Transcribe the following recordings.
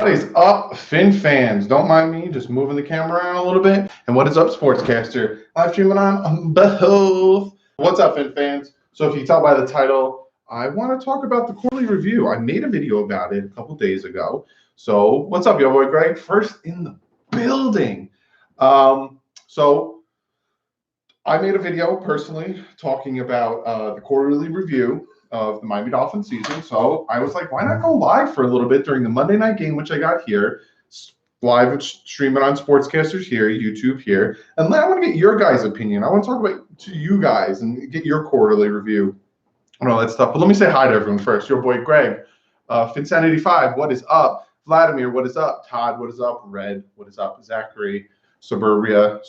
What is up, Fin fans? Don't mind me just moving the camera around a little bit. And what is up, Sportscaster? Live streaming on both. What's up, Fin fans? So if you can tell by the title, I want to talk about the quarterly review. I made a video about it a couple days ago. So what's up, yo boy Greg? First in the building. So I made a video personally talking about the quarterly review of the Miami Dolphins season. So I was like, why not go live for a little bit during the Monday night game, which I got here, live streaming on Sportscasters here, YouTube here. And then I want to get your guys' opinion. I want to talk about to you guys and get your quarterly review and all that stuff. But let me say hi to everyone first. Your boy Greg, Finsanity5, what is up? Vladimir, what is up? Todd, what is up? Red, what is up? Zachary, Suburbia,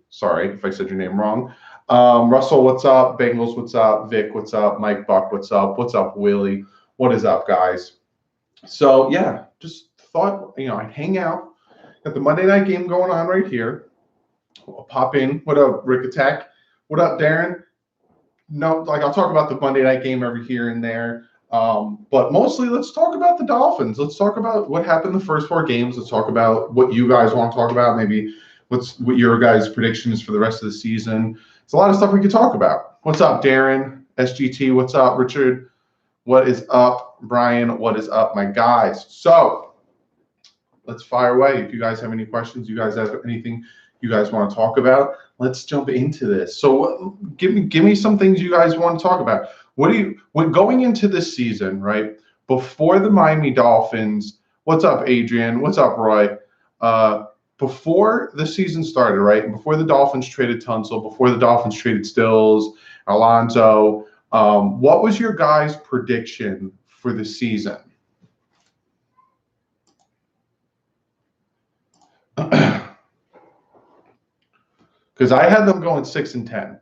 Sorry if I said your name wrong. Russell, what's up? Bengals, what's up? Vic, what's up? Mike Buck, what's up? What's up, Willie? What is up, guys? So, yeah, just thought, I'd hang out. Got the Monday night game going on right here. I'll pop in. What up, Rick Attack? What up, Darren? No, I'll talk about the Monday night game every here and there. But mostly, let's talk about the Dolphins. Let's talk about what happened in the first 4 games. Let's talk about what you guys want to talk about. Maybe what your guys' predictions for the rest of the season. It's a lot of stuff we could talk about. What's up, Darren? SGT, what's up? Richard, what is up? Brian, what is up, my guys? So let's fire away. If you guys have any questions, you guys have anything you guys want to talk about, let's jump into this. So give me some things you guys want to talk about. When going into this season, right, before the Miami Dolphins, what's up, Adrian? What's up, Roy? Before the season started, right, before the Dolphins traded Tunsil, before the Dolphins traded Stills, Alonzo, what was your guys' prediction for the season? Because I had them going 6-10,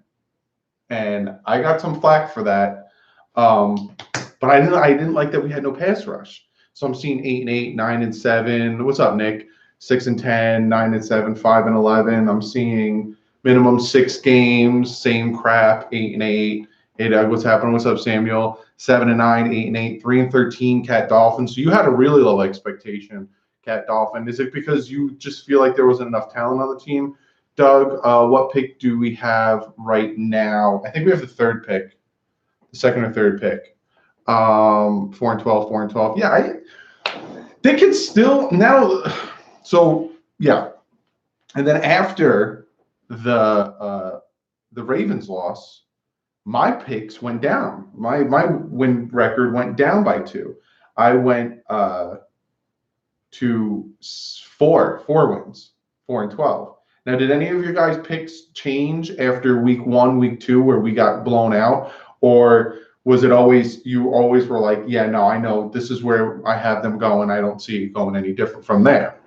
and I got some flack for that. But I didn't like that we had no pass rush. So I'm seeing 8-8, 9-7. What's up, Nick? 6-10, 9-7, 5-11. I'm seeing minimum 6 games, same crap, 8-8. Hey, Doug, what's happening? What's up, Samuel? 7-9, 8-8, 3-13, Cat Dolphins. So you had a really low expectation, Cat Dolphin. Is it because you just feel like there wasn't enough talent on the team? Doug, what pick do we have right now? I think we have the 3rd pick, the 2nd or 3rd pick. 4-12, 4-12. Yeah, they could still now. So yeah, and then after the Ravens loss, my picks went down. My win record went down by 2. I went to 4 wins, 4-12. Now, did any of your guys' picks change after week 1, week 2, where we got blown out, or was it always you always were like, yeah, no, I know this is where I have them going. I don't see it going any different from there.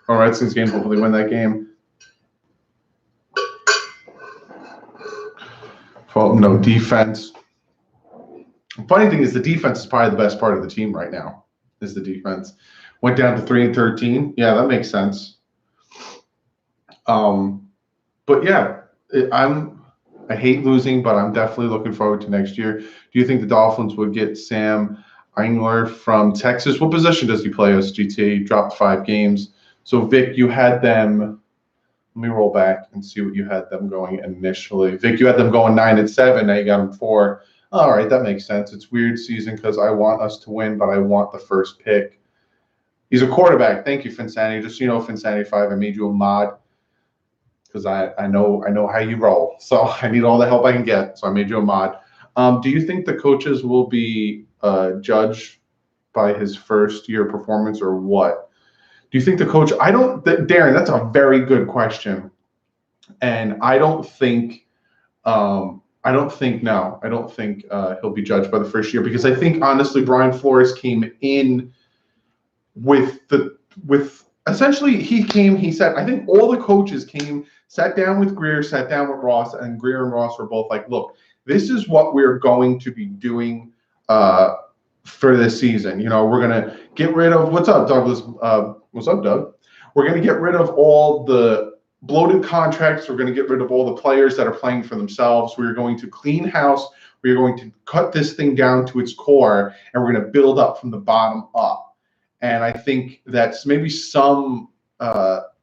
All right, Redskins game, hopefully win that game. Well, no defense. The funny thing is the defense is probably the best part of the team right now, is the defense. Went down to 3-13. Yeah, that makes sense. But yeah, I hate losing, but I'm definitely looking forward to next year. Do you think the Dolphins would get Sam Engler from Texas? What position does he play? SGT dropped 5 games. So Vic, you had them. Let me roll back and see what you had them going initially. Vic, you had them going 9-7. Now you got them 4. All right, that makes sense. It's weird season because I want us to win, but I want the 1st pick. He's a quarterback. Thank you, Finsanity. Just so you know, Finsanity5, I made you a mod because I know how you roll. So I need all the help I can get. So I made you a mod. Do you think the coaches will be judged by his first-year performance or what? Do you think the coach? Darren, that's a very good question, and I don't think no. I don't think he'll be judged by the first year because I think honestly Brian Flores came in with essentially he said I think all the coaches sat down with Greer, sat down with Ross, and Greer and Ross were both like, look, this is what we're going to be doing for this season. We're gonna get rid of what's up, Douglas. What's up, Doug? We're gonna get rid of all the bloated contracts. We're going to get rid of all the players that are playing for themselves. We're going to clean house. We're going to cut this thing down to its core, and we're going to build up from the bottom up. And I think that's maybe some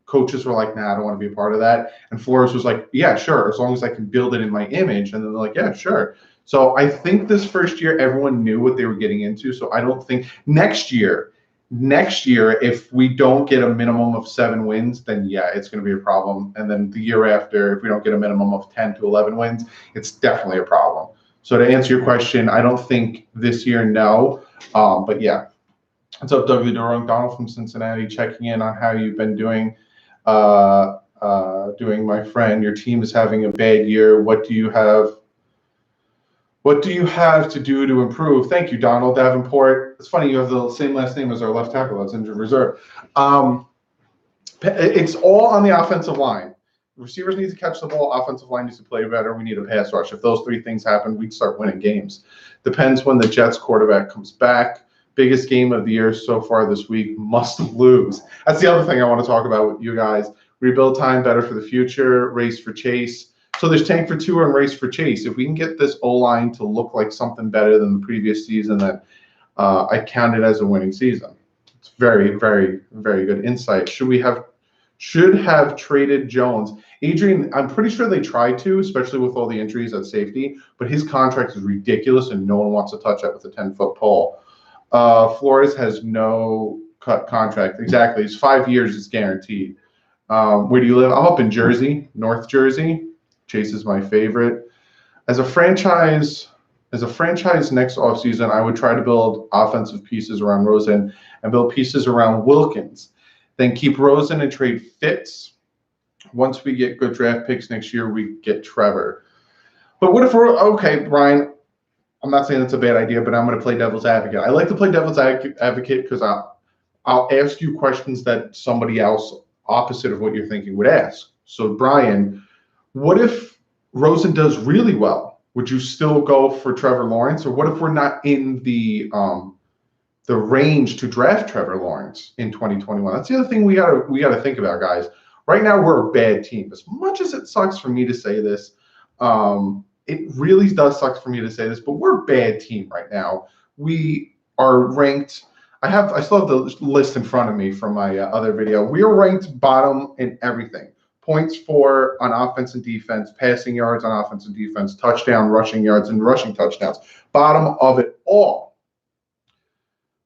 coaches were like, nah, I don't want to be a part of that. And Flores was like, yeah, sure, as long as I can build it in my image. And then they're like, yeah, sure. So I think this first year, everyone knew what they were getting into. So I don't think next year, if we don't get a minimum of 7 wins, then yeah, it's going to be a problem. And then the year after, if we don't get a minimum of 10 to 11 wins, it's definitely a problem. So to answer your question, I don't think this year, no. But yeah. What's up, DouglieDoWrong? Donald from Cincinnati checking in on how you've been doing. My friend. Your team is having a bad year. What do you have to do to improve? Thank you, Donald Davenport. It's funny you have the same last name as our left tackle that's injured reserve. It's all on the offensive line. Receivers need to catch the ball. Offensive line needs to play better. We need a pass rush. If those 3 things happen, we'd start winning games. Depends when the Jets quarterback comes back. Biggest game of the year so far this week. Must lose. That's the other thing I want to talk about with you guys. Rebuild time, better for the future. Race for Chase. So there's tank for Tua and race for Chase. If we can get this O-line to look like something better than the previous season, then I count it as a winning season. It's very, very, very good insight. Should have traded Jones. Adrian, I'm pretty sure they tried to, especially with all the injuries at safety, but his contract is ridiculous and no one wants to touch that with a 10-foot pole. Flores has no cut contract. Exactly. It's 5 years. It's guaranteed. Where do you live? I'm up in Jersey, North Jersey. Chase is my favorite. As a franchise next offseason, I would try to build offensive pieces around Rosen and build pieces around Wilkins. Then keep Rosen and trade Fitz. Once we get good draft picks next year, we get Trevor. But what if we're okay, Brian? I'm not saying it's a bad idea, but I'm going to play devil's advocate. I like to play devil's advocate because I'll ask you questions that somebody else opposite of what you're thinking would ask. So, Brian, what if Rosen does really well? Would you still go for Trevor Lawrence, or what if we're not in the range to draft Trevor Lawrence in 2021? That's the other thing we gotta think about, guys. Right now, we're a bad team. As much as it sucks for me to say this, it really does suck for me to say this, but we're a bad team right now. We are ranked. I still have the list in front of me from my other video. We are ranked bottom in everything. Points for on offense and defense, passing yards on offense and defense, touchdown, rushing yards, and rushing touchdowns. Bottom of it all.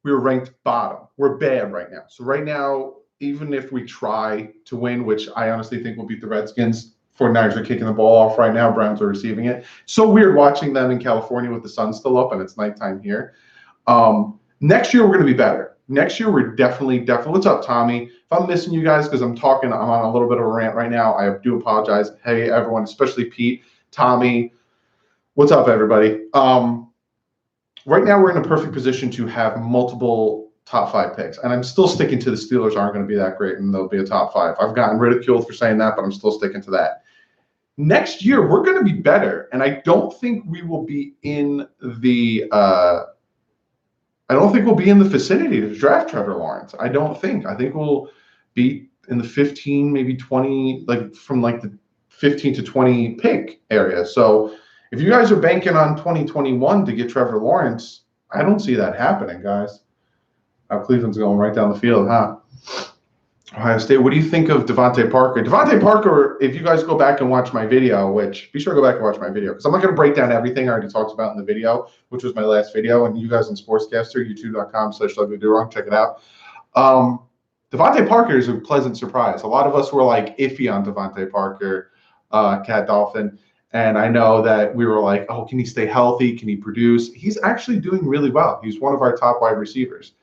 We were ranked bottom. We're bad right now. So right now, even if we try to win, which I honestly think will beat the Redskins, 49ers are kicking the ball off right now. Browns are receiving it. So weird watching them in California with the sun still up and it's nighttime here. Next year, we're going to be better. Next year, we're definitely. What's up, Tommy? If I'm missing you guys because I'm on a little bit of a rant right now, I do apologize. Hey, everyone, especially Pete, Tommy. What's up, everybody? Right now, we're in a perfect position to have multiple top 5 picks. And I'm still sticking to the Steelers aren't going to be that great and they'll be a top 5. I've gotten ridiculed for saying that, but I'm still sticking to that. Next year, we're going to be better. And I don't think we will be in the vicinity to draft Trevor Lawrence. I don't think. I think we'll be in the 15, maybe 20, like from like the 15 to 20 pick area. So if you guys are banking on 2021 to get Trevor Lawrence, I don't see that happening, guys. Cleveland's going right down the field, huh? Ohio State, what do you think of Devontae Parker? Devontae Parker, if you guys go back and watch my video, which be sure to go back and watch my video, because I'm not going to break down everything I already talked about in the video, which was my last video, and you guys on Sportscaster, youtube.com/DouglieDoWrong, check it out. Devontae Parker is a pleasant surprise. A lot of us were like iffy on Devontae Parker, Cat Dolphin, and I know that we were like, oh, can he stay healthy? Can he produce? He's actually doing really well. He's one of our top wide receivers.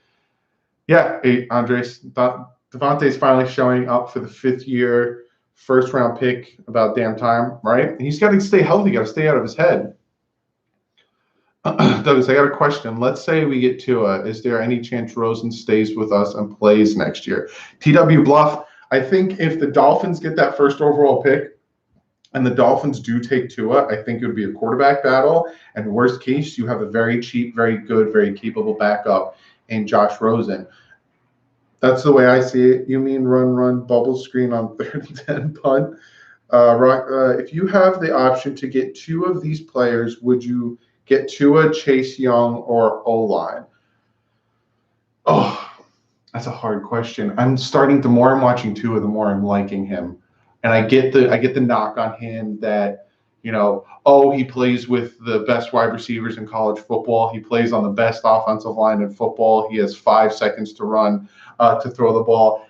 Yeah, hey, Andres, Devontae's finally showing up for the 5th year, first-round pick, about damn time, right? And he's got to stay healthy, got to stay out of his head. Douglas, I got a question. Let's say we get Tua. Is there any chance Rosen stays with us and plays next year? TW Bluff, I think if the Dolphins get that first overall pick and the Dolphins do take Tua, I think it would be a quarterback battle. And worst case, you have a very cheap, very good, very capable backup in Josh Rosen. That's the way I see it. You mean run, bubble screen on 3rd and 10 punt? If you have the option to get two of these players, would you get Tua, Chase Young, or O-line? Oh, that's a hard question. The more I'm watching Tua, the more I'm liking him. And I get the knock on him that, he plays with the best wide receivers in college football. He plays on the best offensive line in football. He has 5 seconds to run, to throw the ball.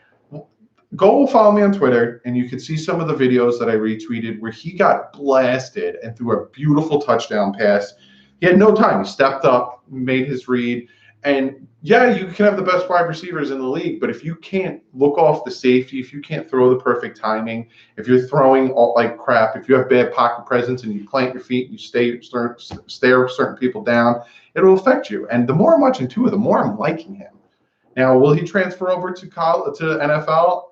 Go follow me on Twitter, and you can see some of the videos that I retweeted where he got blasted and threw a beautiful touchdown pass. He had no time. He stepped up, made his read. And yeah, you can have the best wide receivers in the league, but if you can't look off the safety, if you can't throw the perfect timing, if you're throwing like crap, if you have bad pocket presence and you plant your feet and you stare certain people down, it'll affect you. And the more I'm watching Tua, the more I'm liking him. Now, will he transfer over to NFL?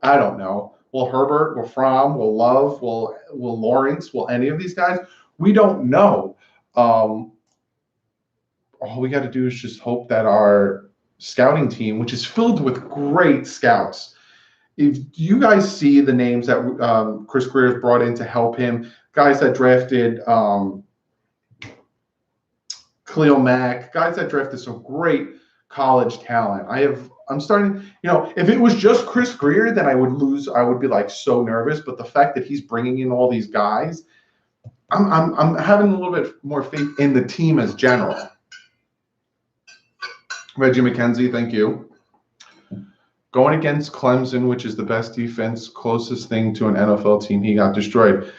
I don't know. Will Herbert, will Fromm, will Love, will Lawrence, will any of these guys? We don't know. All we got to do is just hope that our scouting team, which is filled with great scouts, if you guys see the names that Chris Greer has brought in to help him, guys that drafted Khalil Mack, guys that drafted some great college talent. I'm starting, if it was just Chris Greer, then I would be like so nervous. But the fact that he's bringing in all these guys, I'm having a little bit more faith in the team as general. Reggie McKenzie, thank you. Going against Clemson, which is the best defense, closest thing to an NFL team, he got destroyed.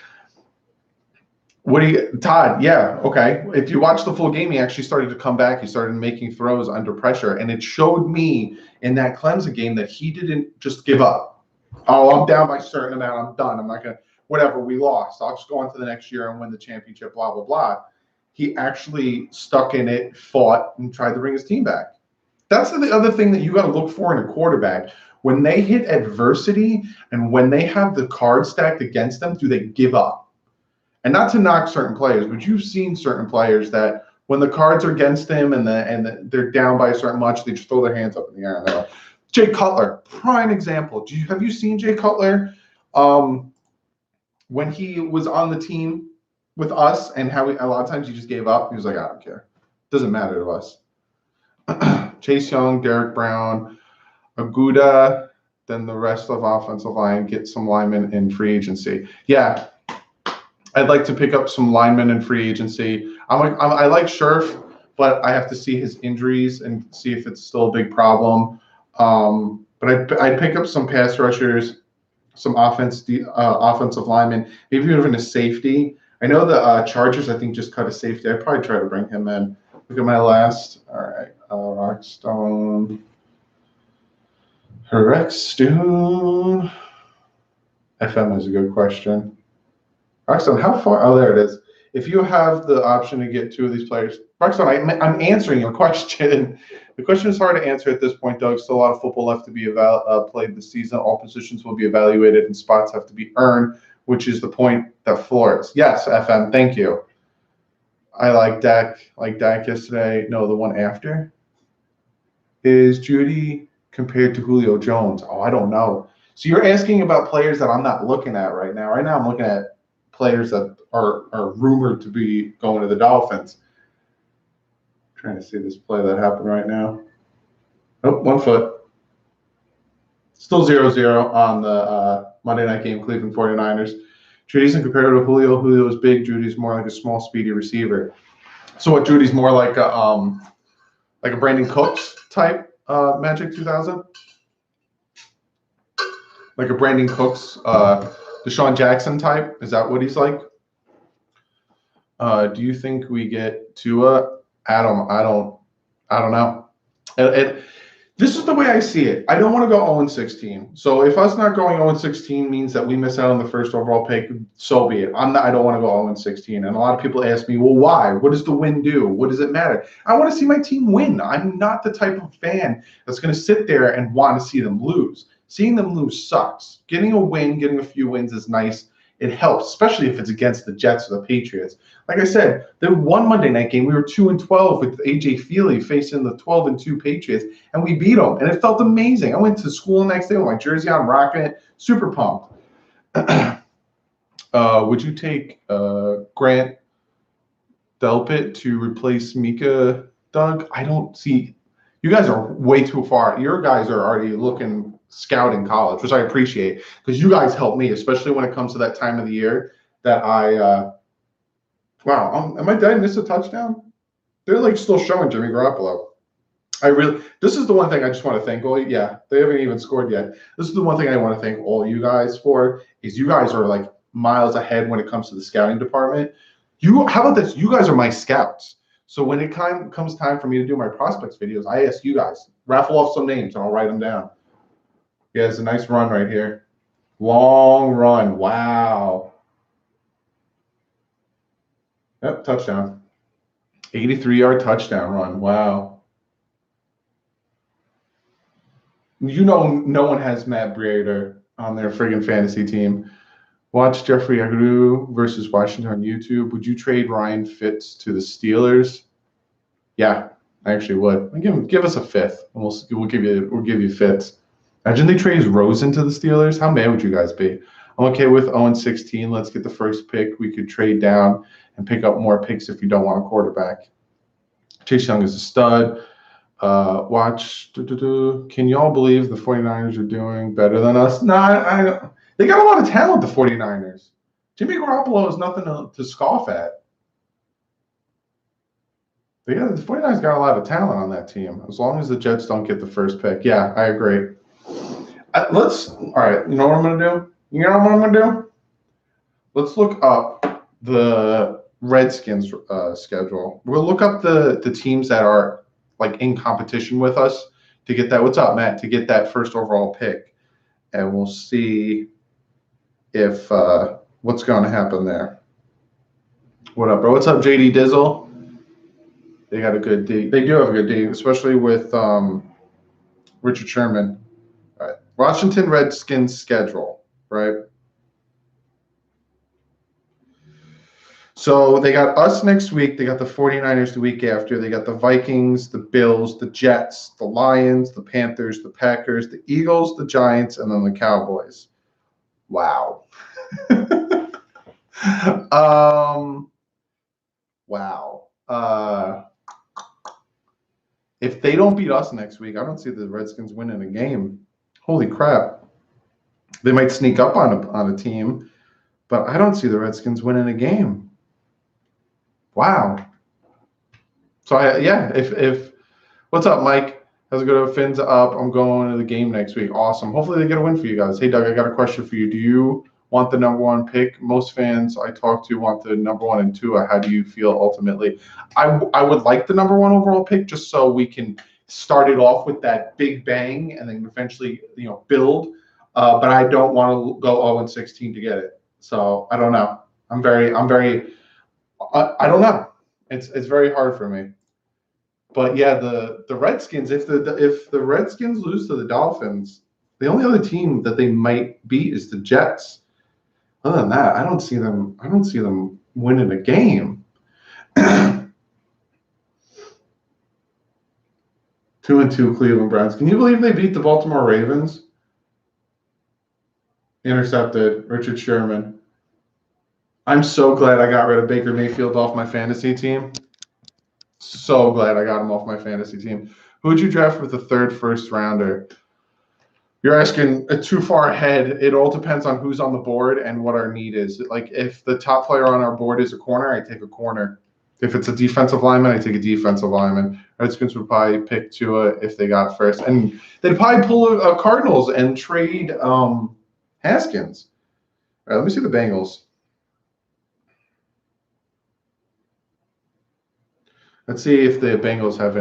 Todd, yeah, okay. If you watch the full game, he actually started to come back. He started making throws under pressure. And it showed me in that Clemson game that he didn't just give up. Oh, I'm down by a certain amount. I'm done. I'm not going to, whatever, we lost. I'll just go on to the next year and win the championship, blah, blah, blah. He actually stuck in it, fought, and tried to bring his team back. That's the other thing that you got to look for in a quarterback. When they hit adversity and when they have the cards stacked against them, do they give up? And not to knock certain players, but you've seen certain players that when the cards are against them and they're down by a certain much, they just throw their hands up in the air. And they're like, Jay Cutler, prime example. Have you seen Jay Cutler when he was on the team with us and how a lot of times he just gave up? He was like, I don't care. Doesn't matter to us. Chase Young, Derek Brown, Aguda, then the rest of offensive line, get some linemen in free agency. Yeah, I'd like to pick up some linemen in free agency. I like Scherf, but I have to see his injuries and see if it's still a big problem. But I'd pick up some pass rushers, some offensive linemen, maybe even a safety. I know the Chargers, I think, just cut a safety. I'd probably try to bring him in. Look at my last. All right. Rockstone. FM is a good question. Rockstone, how far? Oh, there it is. If you have the option to get two of these players, Rockstone, I'm answering your question. The question is hard to answer at this point, Doug. Still a lot of football left to be played this season. All positions will be evaluated and spots have to be earned, which is the point that floors. Yes, FM, thank you. I like Dak yesterday. No, the one after. Is Judy compared to Julio Jones? Oh, I don't know. So you're asking about players that I'm not looking at right now. Right now I'm looking at players that are rumored to be going to the Dolphins. I'm trying to see this play that happened right now. Oh, 1 foot. Still 0-0 on the Monday night game, Cleveland 49ers. Judy's compared to Julio. Julio is big. Judy's more like a small, speedy receiver. So what? Judy's more like a Brandon Cooks type Magic 2000, like a Brandon Cooks, Deshaun Jackson type. Is that what he's like? Do you think we get Tua? Adam, I don't know. This is the way I see it. I don't want to go 0-16. So if us not going 0-16 means that we miss out on the first overall pick, so be it. I don't want to go 0-16. And a lot of people ask me, well, why? What does the win do? What does it matter? I want to see my team win. I'm not the type of fan that's going to sit there and want to see them lose. Seeing them lose sucks. Getting a win, getting a few wins is nice. it helps, especially if it's against the Jets or the Patriots. Like I said, the one Monday night game, we were 2-12 with AJ Feely facing the 12-2 Patriots, and we beat them, and it felt amazing. I went to school the next day with my jersey on, rocking it, super pumped. Would you take Grant Delpit to replace Mika, Doug? I don't see. You guys are way too far. Your guys are already looking scouting college, which I appreciate because you guys help me, especially when it comes to that time of the year that I. Wow, am I dead? I missed a touchdown? They're like still showing Jimmy Garoppolo. This is the one thing I just want to thank all. Yeah, they haven't even scored yet. This is the one thing I want to thank all you guys for is you guys are like miles ahead when it comes to the scouting department. How about this? You guys are my scouts. So when it comes time for me to do my prospects videos, I ask you guys, raffle off some names and I'll write them down. Yeah, it's a nice run right here. Long run. Wow. Yep, touchdown. 83-yard touchdown run. Wow. You know, no one has Matt Breida on their friggin' fantasy team. Watch Jeffrey Agnew versus Washington on YouTube. Would you trade Ryan Fitz to the Steelers? Yeah, I actually would. Give us a fifth, and we'll give you Fitz. Imagine they trade Rosen to the Steelers. How mad would you guys be? I'm okay with 0-16. Let's get the first pick. We could trade down and pick up more picks if you don't want a quarterback. Chase Young is a stud. Watch. Can y'all believe the 49ers are doing better than us? No, they got a lot of talent, the 49ers. Jimmy Garoppolo is nothing to scoff at. The 49ers got a lot of talent on that team, as long as the Jets don't get the first pick. Yeah, I agree. All right, you know what I'm going to do? You know what I'm going to do? Let's look up the Redskins schedule. We'll look up the teams that are like in competition with us to get that. What's up, Matt? To get that first overall pick. And we'll see if what's going to happen there. What up, bro? What's up, JD Dizzle? They got a good D. They do have a good D, especially with Richard Sherman. All right. Washington Redskins schedule, right? So they got us next week. They got the 49ers the week after. They got the Vikings, the Bills, the Jets, the Lions, the Panthers, the Packers, the Eagles, the Giants, and then the Cowboys. Wow. Wow. If they don't beat us next week, I don't see the Redskins winning a game. Holy crap. They might sneak up on a team, but I don't see the Redskins winning a game. Wow. So, if what's up, Mike? How's it going? Fins up. I'm going to the game next week. Awesome. Hopefully they get a win for you guys. Hey, Doug, I got a question for you. Do you want the number one pick? Most fans I talk to want the number 1 and 2. How do you feel ultimately? I would like the number 1 overall pick just so we can start it off with that big bang and then eventually, build. But I don't want to go 0-16 to get it. So I don't know. I don't know. It's very hard for me. But yeah, the Redskins. If the Redskins lose to the Dolphins, the only other team that they might beat is the Jets. Other than that, I don't see them winning a game. 2-2 Cleveland Browns. Can you believe they beat the Baltimore Ravens? Intercepted Richard Sherman. I'm so glad I got rid of Baker Mayfield off my fantasy team. So glad I got him off my fantasy team. Who would you draft with the third first rounder? You're asking too far ahead. It all depends on who's on the board and what our need is. Like if the top player on our board is a corner, I take a corner. If it's a defensive lineman, I take a defensive lineman. Redskins would probably pick Tua if they got first. And they'd probably pull a Cardinals and trade Haskins. All right, let me see the Bengals. Let's see if the Bengals have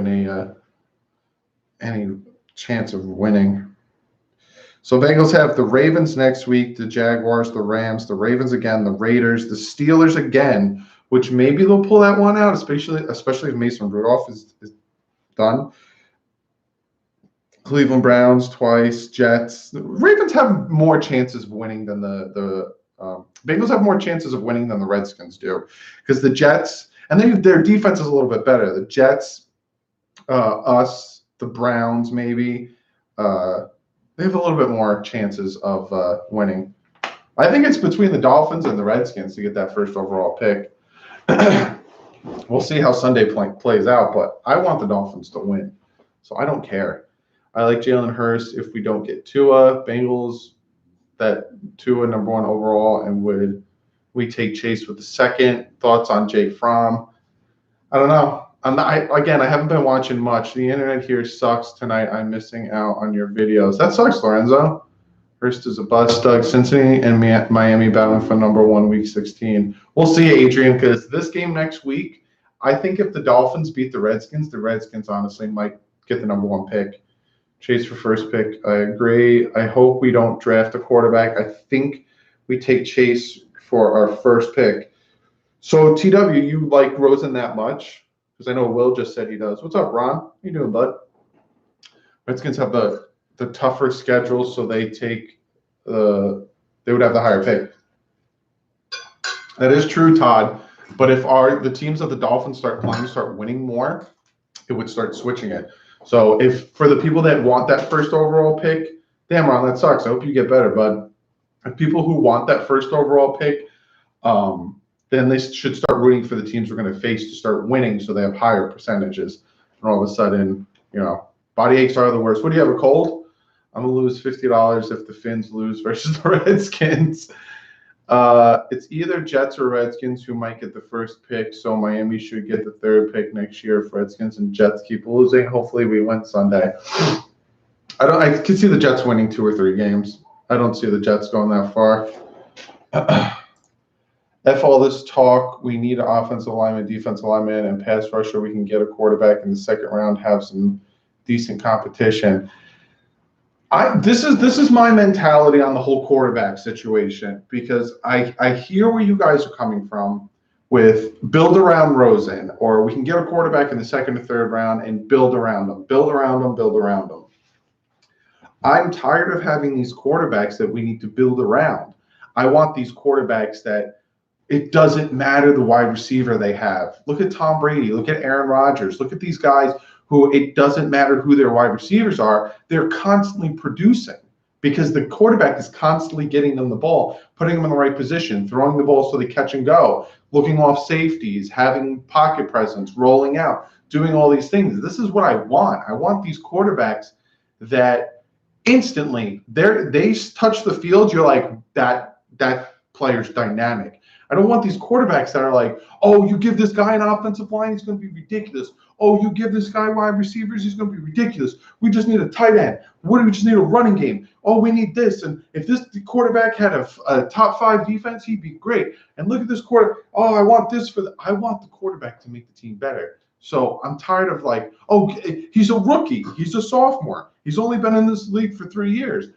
any chance of winning. So Bengals have the Ravens next week, the Jaguars, the Rams, the Ravens again, the Raiders, the Steelers again, which maybe they'll pull that one out, especially if Mason Rudolph is done. Cleveland Browns twice, Jets. The Ravens have more chances of winning than the Bengals have more chances of winning than the Redskins do because the Jets, and their defense is a little bit better. The Jets, us, the Browns, maybe, they have a little bit more chances of winning. I think it's between the Dolphins and the Redskins to get that first overall pick. We'll see how Sunday plays out, but I want the Dolphins to win, so I don't care. I like Jalen Hurts. If we don't get Tua, Bengals, that Tua number 1 overall, and would we take Chase with the second? Thoughts on Jake Fromm? I don't know. I haven't been watching much. The internet here sucks tonight. I'm missing out on your videos. That sucks, Lorenzo. Hurst is a bust. Doug, Cincinnati and Miami battling for number 1 week 16. We'll see, Adrian, because this game next week, I think if the Dolphins beat the Redskins honestly might get the number 1 pick. Chase for first pick. I agree. I hope we don't draft a quarterback. I think we take Chase for our first pick. So, TW, you like Rosen that much? Because I know Will just said he does. What's up, Ron? How you doing, bud? Redskins have the tougher schedule, so they would have the higher pick. That is true, Todd. But if the teams of the Dolphins start winning more, it would start switching it. So if for the people that want that first overall pick, damn, Ron, that sucks. I hope you get better, bud. If people who want that first overall pick, then they should start rooting for the teams we're going to face to start winning so they have higher percentages. And all of a sudden, body aches are the worst. What do you have, a cold? I'm going to lose $50 if the Finns lose versus the Redskins. It's either Jets or Redskins who might get the first pick, so Miami should get the 3rd pick next year if Redskins and Jets keep losing. Hopefully we win Sunday. I can see the Jets winning 2 or 3 games. I don't see the Jets going that far. F all this talk. We need an offensive lineman, defensive lineman, and pass rusher. We can get a quarterback in the 2nd round, have some decent competition. This is my mentality on the whole quarterback situation, because I hear where you guys are coming from with build around Rosen, or we can get a quarterback in the 2nd or 3rd round and build around them. I'm tired of having these quarterbacks that we need to build around. I want these quarterbacks that it doesn't matter the wide receiver they have. Look at Tom Brady. Look at Aaron Rodgers. Look at these guys who it doesn't matter who their wide receivers are. They're constantly producing because the quarterback is constantly getting them the ball, putting them in the right position, throwing the ball so they catch and go, looking off safeties, having pocket presence, rolling out, doing all these things. This is what I want. I want these quarterbacks that instantly they touch the field. You're like, that player's dynamic. I don't want these quarterbacks that are like, oh, you give this guy an offensive line, he's going to be ridiculous. Oh, you give this guy wide receivers, he's going to be ridiculous. We just need a tight end. What do we just need? A running game. Oh, we need this. And if this quarterback had a top 5 defense, he'd be great. And look at this quarter. Oh, I want this I want the quarterback to make the team better. So I'm tired of like, oh, he's a rookie. He's a sophomore. He's only been in this league for 3 years.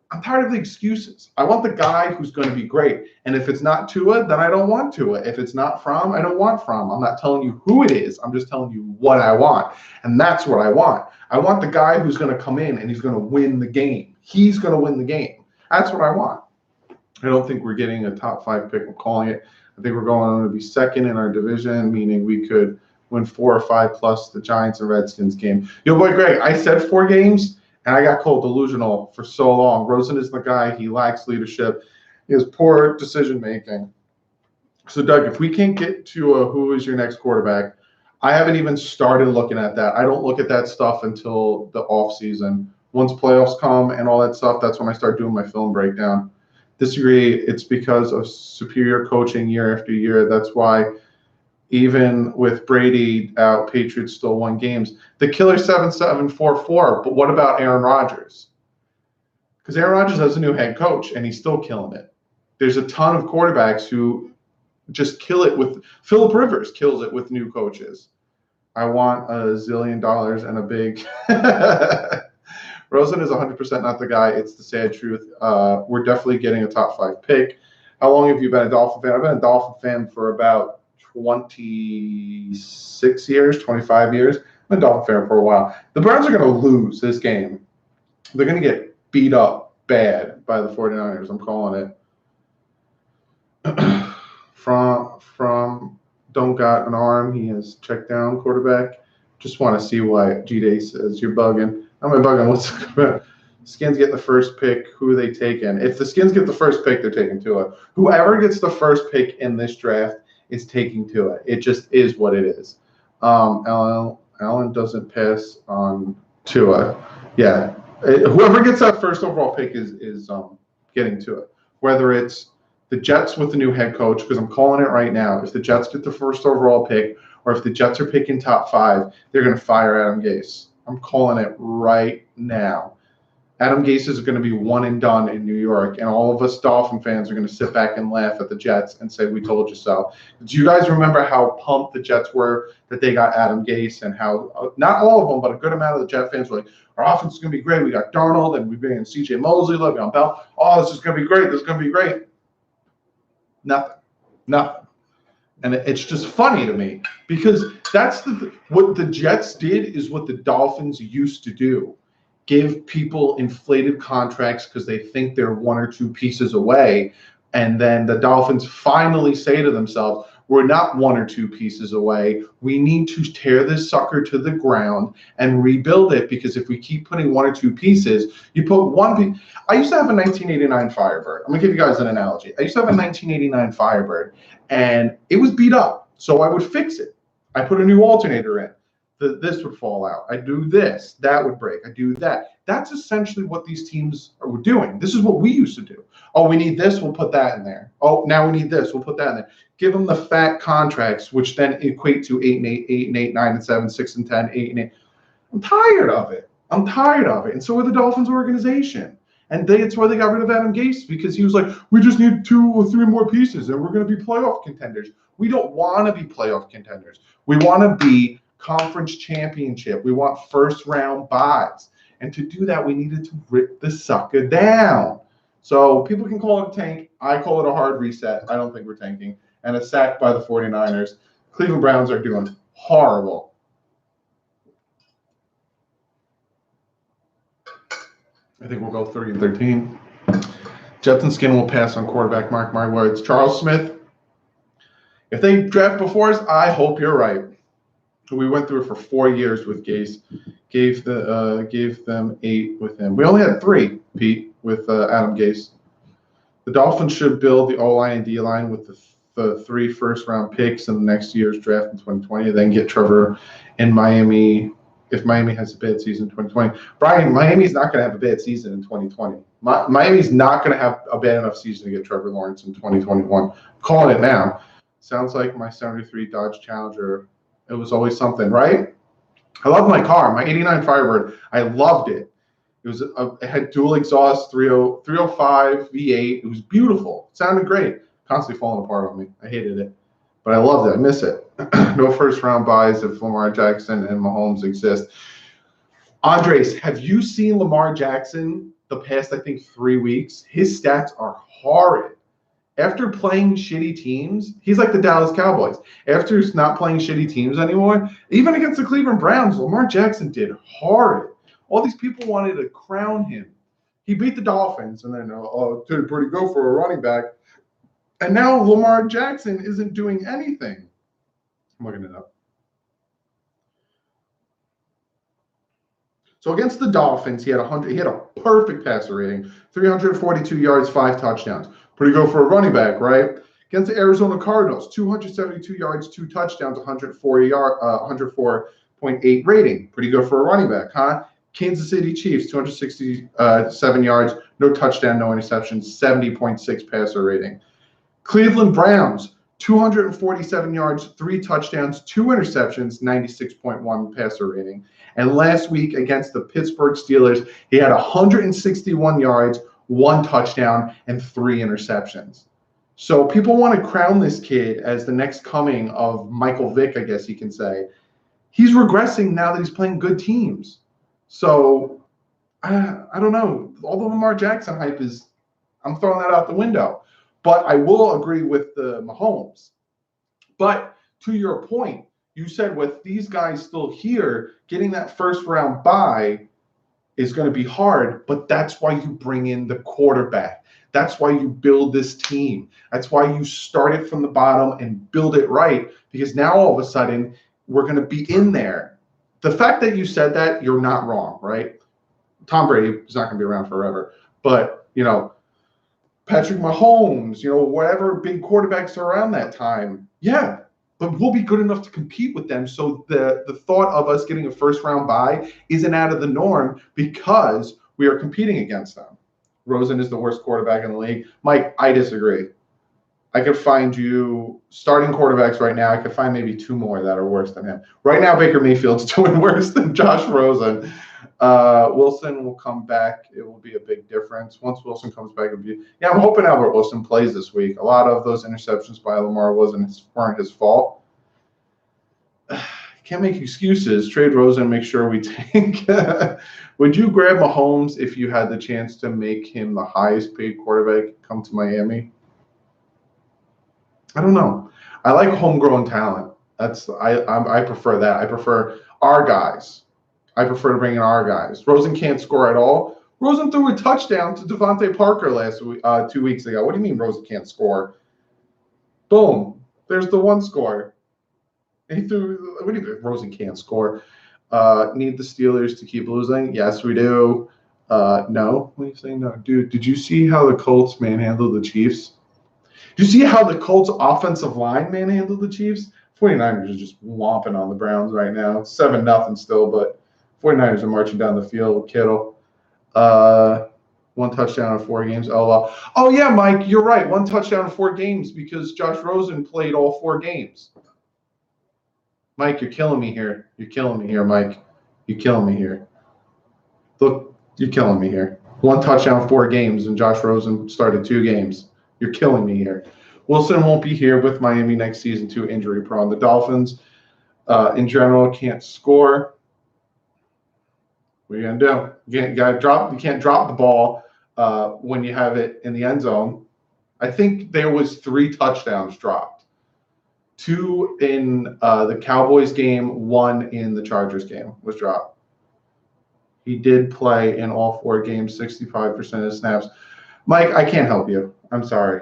I'm tired of the excuses. I want the guy who's going to be great. And if it's not Tua, then I don't want Tua. If it's not Fromm, I don't want Fromm. I'm not telling you who it is. I'm just telling you what I want. And that's what I want. I want the guy who's going to come in and he's going to win the game. He's going to win the game. That's what I want. I don't think we're getting a top 5 pick. I'm calling it. I think we're going to be 2nd in our division, meaning we could win 4 or 5 plus the Giants and Redskins game. Yo, boy, Greg, I said 4 games. And I got called delusional for so long. Rosen is the guy. He lacks leadership. He has poor decision-making. So, Doug, if we can't get to who is your next quarterback, I haven't even started looking at that. I don't look at that stuff until the offseason. Once playoffs come and all that stuff, that's when I start doing my film breakdown. Disagree. It's because of superior coaching year after year. That's why even with Brady out, Patriots still won games. The killer 7-7-4-4, but what about Aaron Rodgers? Because Aaron Rodgers has a new head coach, and he's still killing it. There's a ton of quarterbacks who just kill it with – Phillip Rivers kills it with new coaches. I want $1 zillion and a big – Rosen is 100% not the guy. It's the sad truth. We're definitely getting a top 5 pick. How long have you been a Dolphin fan? I've been a Dolphin fan for about 26 years, 25 years. I'm a Dolphin fan for a while. The Browns are going to lose this game. They're going to get beat up bad by the 49ers. I'm calling it. from Don't Got an Arm. He has check down quarterback. Just want to see why G-Day says you're bugging. I'm not bugging. What's about? Skins get the first pick. Who are they taking? If the Skins get the first pick, they're taking Tua. Whoever gets the first pick in this draft is taking Tua. It just is what it is. Allen doesn't pass on Tua. Yeah. Whoever gets that first overall pick is getting Tua. Whether it's the Jets with the new head coach, because I'm calling it right now. If the Jets get the first overall pick, or if the Jets are picking top 5, they're going to fire Adam Gase. I'm calling it right now. Adam Gase is going to be one and done in New York, and all of us Dolphin fans are going to sit back and laugh at the Jets and say, we told you so. Do you guys remember how pumped the Jets were that they got Adam Gase, and how, not all of them, but a good amount of the Jet fans were like, our offense is going to be great. We got Darnold, and we bring in C.J. Mosley, Le'Veon Bell. Oh, this is going to be great. This is going to be great. Nothing. And it's just funny to me because that's what the Jets did is what the Dolphins used to do. Give people inflated contracts because they think they're 1 or 2 pieces away. And then the Dolphins finally say to themselves, we're not 1 or 2 pieces away. We need to tear this sucker to the ground and rebuild it, because if we keep putting 1 or 2 pieces, you put one piece. I used to have a 1989 Firebird. I'm going to give you guys an analogy. I used to have a 1989 Firebird, and it was beat up. So I would fix it. I put a new alternator in. This would fall out. I do this. That would break. I do that. That's essentially what these teams are doing. This is what we used to do. Oh, we need this. We'll put that in there. Oh, now we need this. We'll put that in there. Give them the fat contracts, which then equate to 8 and 8, 8 and 8, 9 and 7, 6 and 10, 8 and 8. I'm tired of it. And so are the Dolphins organization. And it's why they got rid of Adam Gase, because he was like, we just need 2 or 3 more pieces, and we're going to be playoff contenders. We don't want to be playoff contenders. We want to be conference championship. We want first-round buys. And to do that, we needed to rip the sucker down. So people can call it a tank. I call it a hard reset. I don't think we're tanking. And a sack by the 49ers. Cleveland Browns are doing horrible. I think we'll go 30-13. Jets and Skin will pass on quarterback, mark my words. Charles Smith, if they draft before us, I hope you're right. We went through it for 4 years with Gase. Gave them 8 with him. We only had 3, Pete, with Adam Gase. The Dolphins should build the O-line and D-line with the 3 first-round picks in the next year's draft in 2020, then get Trevor in Miami if Miami has a bad season in 2020. Brian, Miami's not going to have a bad season in 2020. Miami's not going to have a bad enough season to get Trevor Lawrence in 2021. I'm calling it now. Sounds like my 73 Dodge Challenger. It was always something, right? I love my car, my 89 Firebird. I loved it. It had dual exhaust, 305 V8. It was beautiful. It sounded great. Constantly falling apart on me. I hated it. But I loved it. I miss it. No first-round buys if Lamar Jackson and Mahomes exist. Andres, have you seen Lamar Jackson the past, I think, 3 weeks? His stats are horrid. After playing shitty teams, he's like the Dallas Cowboys. After not playing shitty teams anymore, even against the Cleveland Browns, Lamar Jackson did horrid. All these people wanted to crown him. He beat the Dolphins, and then, did pretty good for a running back. And now Lamar Jackson isn't doing anything. I'm looking it up. So against the Dolphins, he had a perfect passer rating, 342 yards, 5 touchdowns. Pretty good for a running back, right? Against the Arizona Cardinals, 272 yards, 2 touchdowns, 104.8 rating. Pretty good for a running back, huh? Kansas City Chiefs, 267 yards, no touchdown, no interceptions, 70.6 passer rating. Cleveland Browns, 247 yards, 3 touchdowns, 2 interceptions, 96.1 passer rating. And last week against the Pittsburgh Steelers, he had 161 yards, 1 touchdown, and 3 interceptions. So people want to crown this kid as the next coming of Michael Vick, I guess you can say. He's regressing now that he's playing good teams. So I don't know. All the Lamar Jackson hype is, I'm throwing that out the window. But I will agree with the Mahomes. But to your point, you said with these guys still here, getting that first-round bye is going to be hard, but that's why you bring in the quarterback. That's why you build this team. That's why you start it from the bottom and build it right, because now all of a sudden we're going to be in there. The fact that you said that, you're not wrong, right? Tom Brady is not going to be around forever. But, Patrick Mahomes, whatever big quarterbacks are around that time, yeah, but we'll be good enough to compete with them. So the thought of us getting a first-round bye isn't out of the norm because we are competing against them. Rosen is the worst quarterback in the league. Mike, I disagree. I could find you starting quarterbacks right now. I could find maybe 2 more that are worse than him. Right now, Baker Mayfield's doing worse than Josh Rosen. Wilson will come back. It will be a big difference. Once Wilson comes back, I'm hoping Albert Wilson plays this week. A lot of those interceptions by Lamar weren't his fault. Can't make excuses. Trade Rosen, make sure we take. Would you grab Mahomes if you had the chance to make him the highest paid quarterback come to Miami? I don't know. I like homegrown talent. I prefer that. I prefer our guys. I prefer to bring in our guys. Rosen can't score at all. Rosen threw a touchdown to Devontae Parker last week, 2 weeks ago. What do you mean Rosen can't score? Boom. There's the one score. He threw. What do you mean Rosen can't score? Need the Steelers to keep losing? Yes, we do. No. What are you saying? No, dude. Did you see how the Colts manhandled the Chiefs? Did you see how the Colts offensive line manhandled the Chiefs? 49ers are just whomping on the Browns right now. 7-0 still, but 49ers are marching down the field with Kittle. 1 touchdown in 4 games. Oh, well. Oh, yeah, Mike, you're right. 1 touchdown in 4 games because Josh Rosen played all 4 games. Mike, you're killing me here. You're killing me here, Mike. You're killing me here. Look, you're killing me here. 1 touchdown, 4 games, and Josh Rosen started 2 games. You're killing me here. Wilson won't be here with Miami next season, too injury prone. The Dolphins, in general, can't score. What are you gonna do? You can't drop the ball when you have it in the end zone. I think there was 3 touchdowns dropped. 2 in the Cowboys game, 1 in the Chargers game was dropped. He did play in all 4 games, 65% of snaps. Mike, I can't help you. I'm sorry.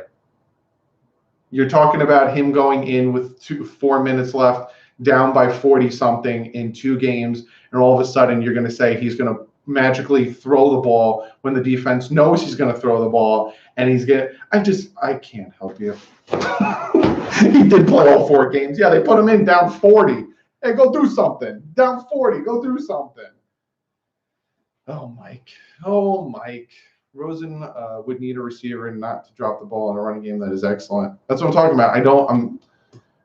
You're talking about him going in with 4 minutes left, down by 40-something in 2 games, and all of a sudden you're going to say he's going to magically throw the ball when the defense knows he's going to throw the ball, and I can't help you. He did play all 4 games. Yeah, they put him in down 40. Hey, go do something. Down 40, go do something. Oh, Mike. Rosen would need a receiver and not to drop the ball in a running game that is excellent. That's what I'm talking about.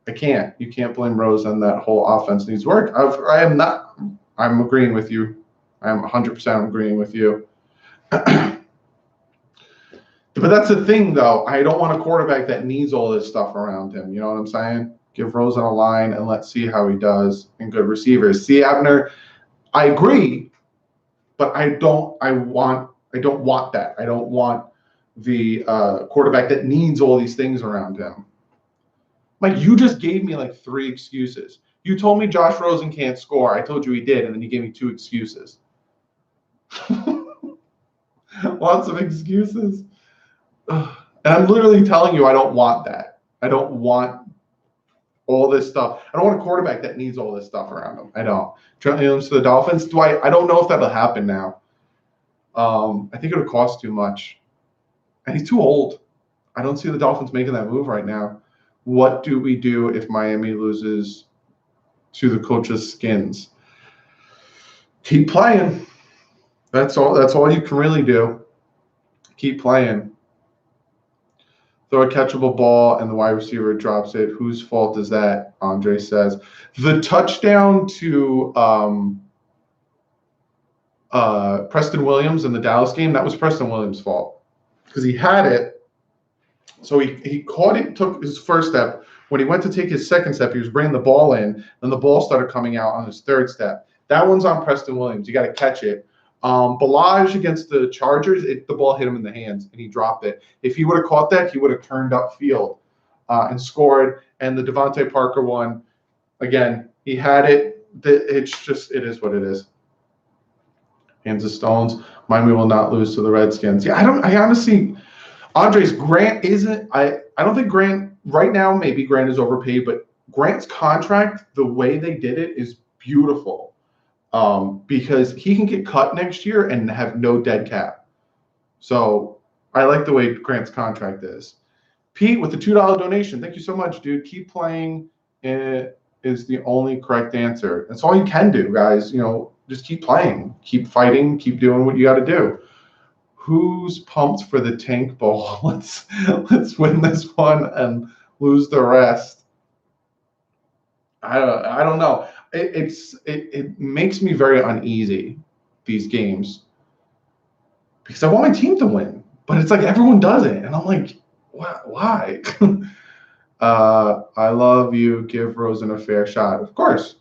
I can't. You can't blame Rosen. That whole offense needs work. I'm agreeing with you. I'm 100% agreeing with you. But that's the thing, though. I don't want a quarterback that needs all this stuff around him. You know what I'm saying? Give Rosen a line and let's see how he does and good receivers. See, Abner, I agree, but I don't want that. I don't want the quarterback that needs all these things around him. Like, you just gave me like 3 excuses. You told me Josh Rosen can't score. I told you he did, and then you gave me 2 excuses. Lots of excuses. And I'm literally telling you I don't want that. I don't want all this stuff. I don't want a quarterback that needs all this stuff around him. I don't. Trent Williams to the Dolphins. I don't know if that'll happen now. I think it would cost too much. And he's too old. I don't see the Dolphins making that move right now. What do we do if Miami loses to the coach's skins? Keep playing. That's all you can really do. Keep playing. Throw a catchable ball and the wide receiver drops it. Whose fault is that? Andre says. The touchdown to Preston Williams in the Dallas game, that was Preston Williams' fault because he had it. So he caught it, took his first step. When he went to take his second step, he was bringing the ball in, and the ball started coming out on his third step. That one's on Preston Williams. You got to catch it. Balaj against the Chargers, the ball hit him in the hands, and he dropped it. If he would have caught that, he would have turned upfield and scored. And the Devontae Parker one, again, he had it. It is what it is. Hands of stones. Miami will not lose to the Redskins. Yeah, I honestly. Andres, Grant isn't. I don't think Grant right now. Maybe Grant is overpaid, but Grant's contract, the way they did it, is beautiful. Because he can get cut next year and have no dead cap. So I like the way Grant's contract is. Pete with the $2 donation. Thank you so much, dude. Keep playing is the only correct answer. That's all you can do, guys. Just keep playing, keep fighting, keep doing what you got to do. Who's pumped for the Tank Bowl? Let's win this one and lose the rest. I don't know. It makes me very uneasy, these games, because I want my team to win, but it's like everyone does it, and I'm like, why? I love you. Give Rosen a fair shot. Of course.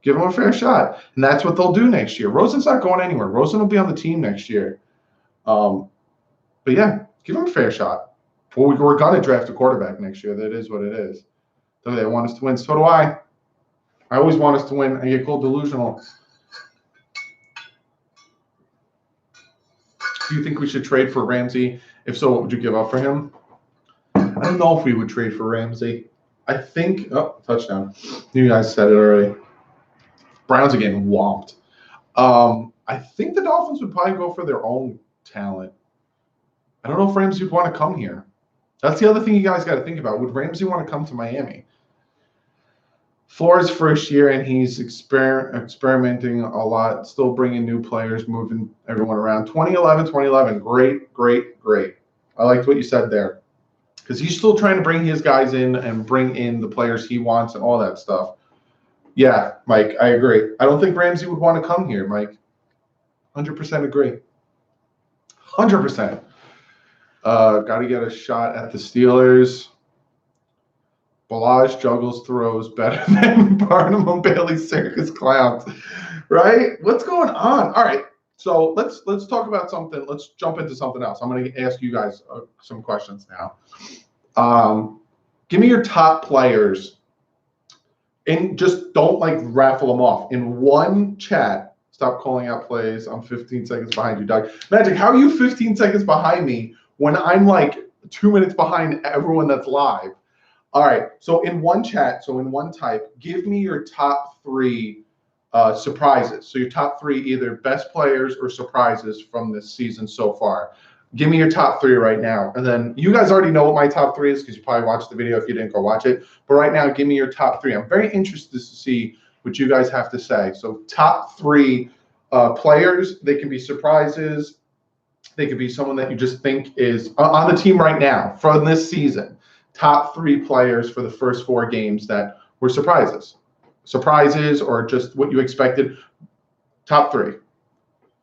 Give him a fair shot. And that's what they'll do next year. Rosen's not going anywhere. Rosen will be on the team next year. But yeah, give him a fair shot. Well, we're going to draft a quarterback next year. That is what it is. So they want us to win. So do I. I always want us to win. I get called delusional. Do you think we should trade for Ramsey? If so, what would you give up for him? I don't know if we would trade for Ramsey. I think touchdown. You guys said it already. Browns are getting whomped. I think the Dolphins would probably go for their own talent. I don't know if Ramsey would want to come here. That's the other thing you guys got to think about. Would Ramsey want to come to Miami? Flores' first year, and he's experimenting a lot, still bringing new players, moving everyone around. 2011, great. I liked what you said there, because he's still trying to bring his guys in and bring in the players he wants and all that stuff. Yeah, Mike, I agree. I don't think Ramsey would want to come here, Mike. 100% agree. 100%. Got to get a shot at the Steelers. Balaj juggles throws better than Barnum and Bailey circus clowns, right? What's going on? All right, so let's talk about something. Let's jump into something else. I'm going to ask you guys some questions now. Give me your top players, and just don't raffle them off in one chat. Stop calling out plays. I'm 15 seconds behind you, Doug. Magic, how are you 15 seconds behind me when I'm 2 minutes behind everyone that's live? All right, so in one chat, in one type, give me your top 3 surprises. So your top 3 either best players or surprises from this season so far. Give me your top 3 right now. And then you guys already know what my top 3 is because you probably watched the video if you didn't go watch it. But right now, give me your top 3. I'm very interested to see what you guys have to say. So top 3 players. They can be surprises. They could be someone that you just think is on the team right now from this season. Top 3 players for the first 4 games that were surprises. Surprises or just what you expected. Top 3.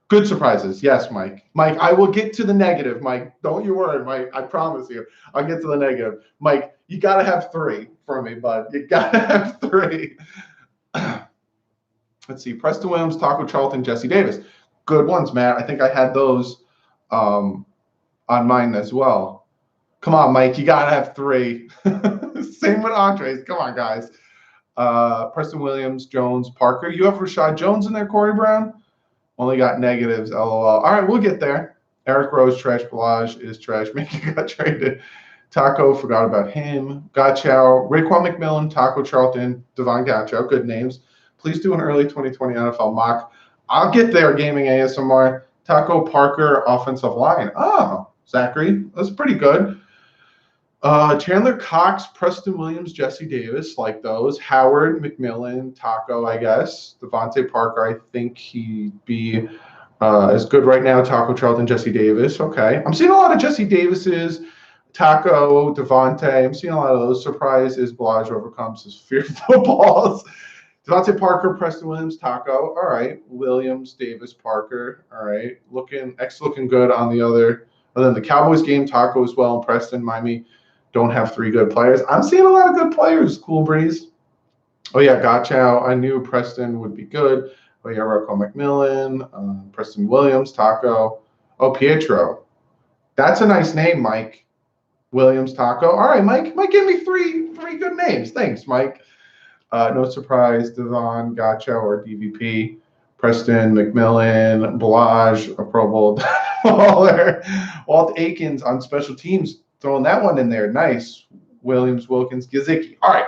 Good surprises. Yes, Mike. Mike, I will get to the negative, Mike. Don't you worry, Mike. I promise you. I'll get to the negative. Mike, you got to have 3 for me, bud. You got to have 3. Let's see. Preston Williams, Taco Charlton, Jesse Davis. Good ones, Matt. I think I had those on mine as well. Come on, Mike. You got to have 3. Same with Andres. Come on, guys. Preston Williams, Jones, Parker. You have Rashad Jones in there, Corey Brown? Only got negatives, LOL. All right, we'll get there. Eric Rose, trash. Balaj is trash. Mickey got traded. Taco, forgot about him. Gotchow, Raekwon McMillan, Taco Charlton, Devon Gotchow. Good names. Please do an early 2020 NFL mock. I'll get there, gaming ASMR. Taco Parker, offensive line. Oh, Zachary. That's pretty good. Chandler Cox, Preston Williams, Jesse Davis, like those. Howard, McMillan, Taco, I guess. Devontae Parker, I think he'd be as good right now. Taco Charlton, Jesse Davis. Okay. I'm seeing a lot of Jesse Davises. Taco, Devontae. I'm seeing a lot of those surprises. Balaj overcomes his fear of footballs. Devontae Parker, Preston Williams, Taco. All right. Williams, Davis, Parker. All right. Looking good on the other than the Cowboys game. Taco as well. And Preston, Miami don't have 3 good players. I'm seeing a lot of good players. Cool Breeze. Oh, yeah. Gotchow. I knew Preston would be good. Oh, yeah. Raekwon McMillan, Preston Williams, Taco. Oh, Pietro. That's a nice name, Mike. Williams, Taco. All right, Mike. Mike gave me three good names. Thanks, Mike. No surprise, Devon, Gotcha, or DVP. Preston, McMillan, Balaj, a Pro Bowl. Waller. Walt Aikens on special teams, throwing that one in there. Nice. Williams, Wilkins, Gizicki. All right.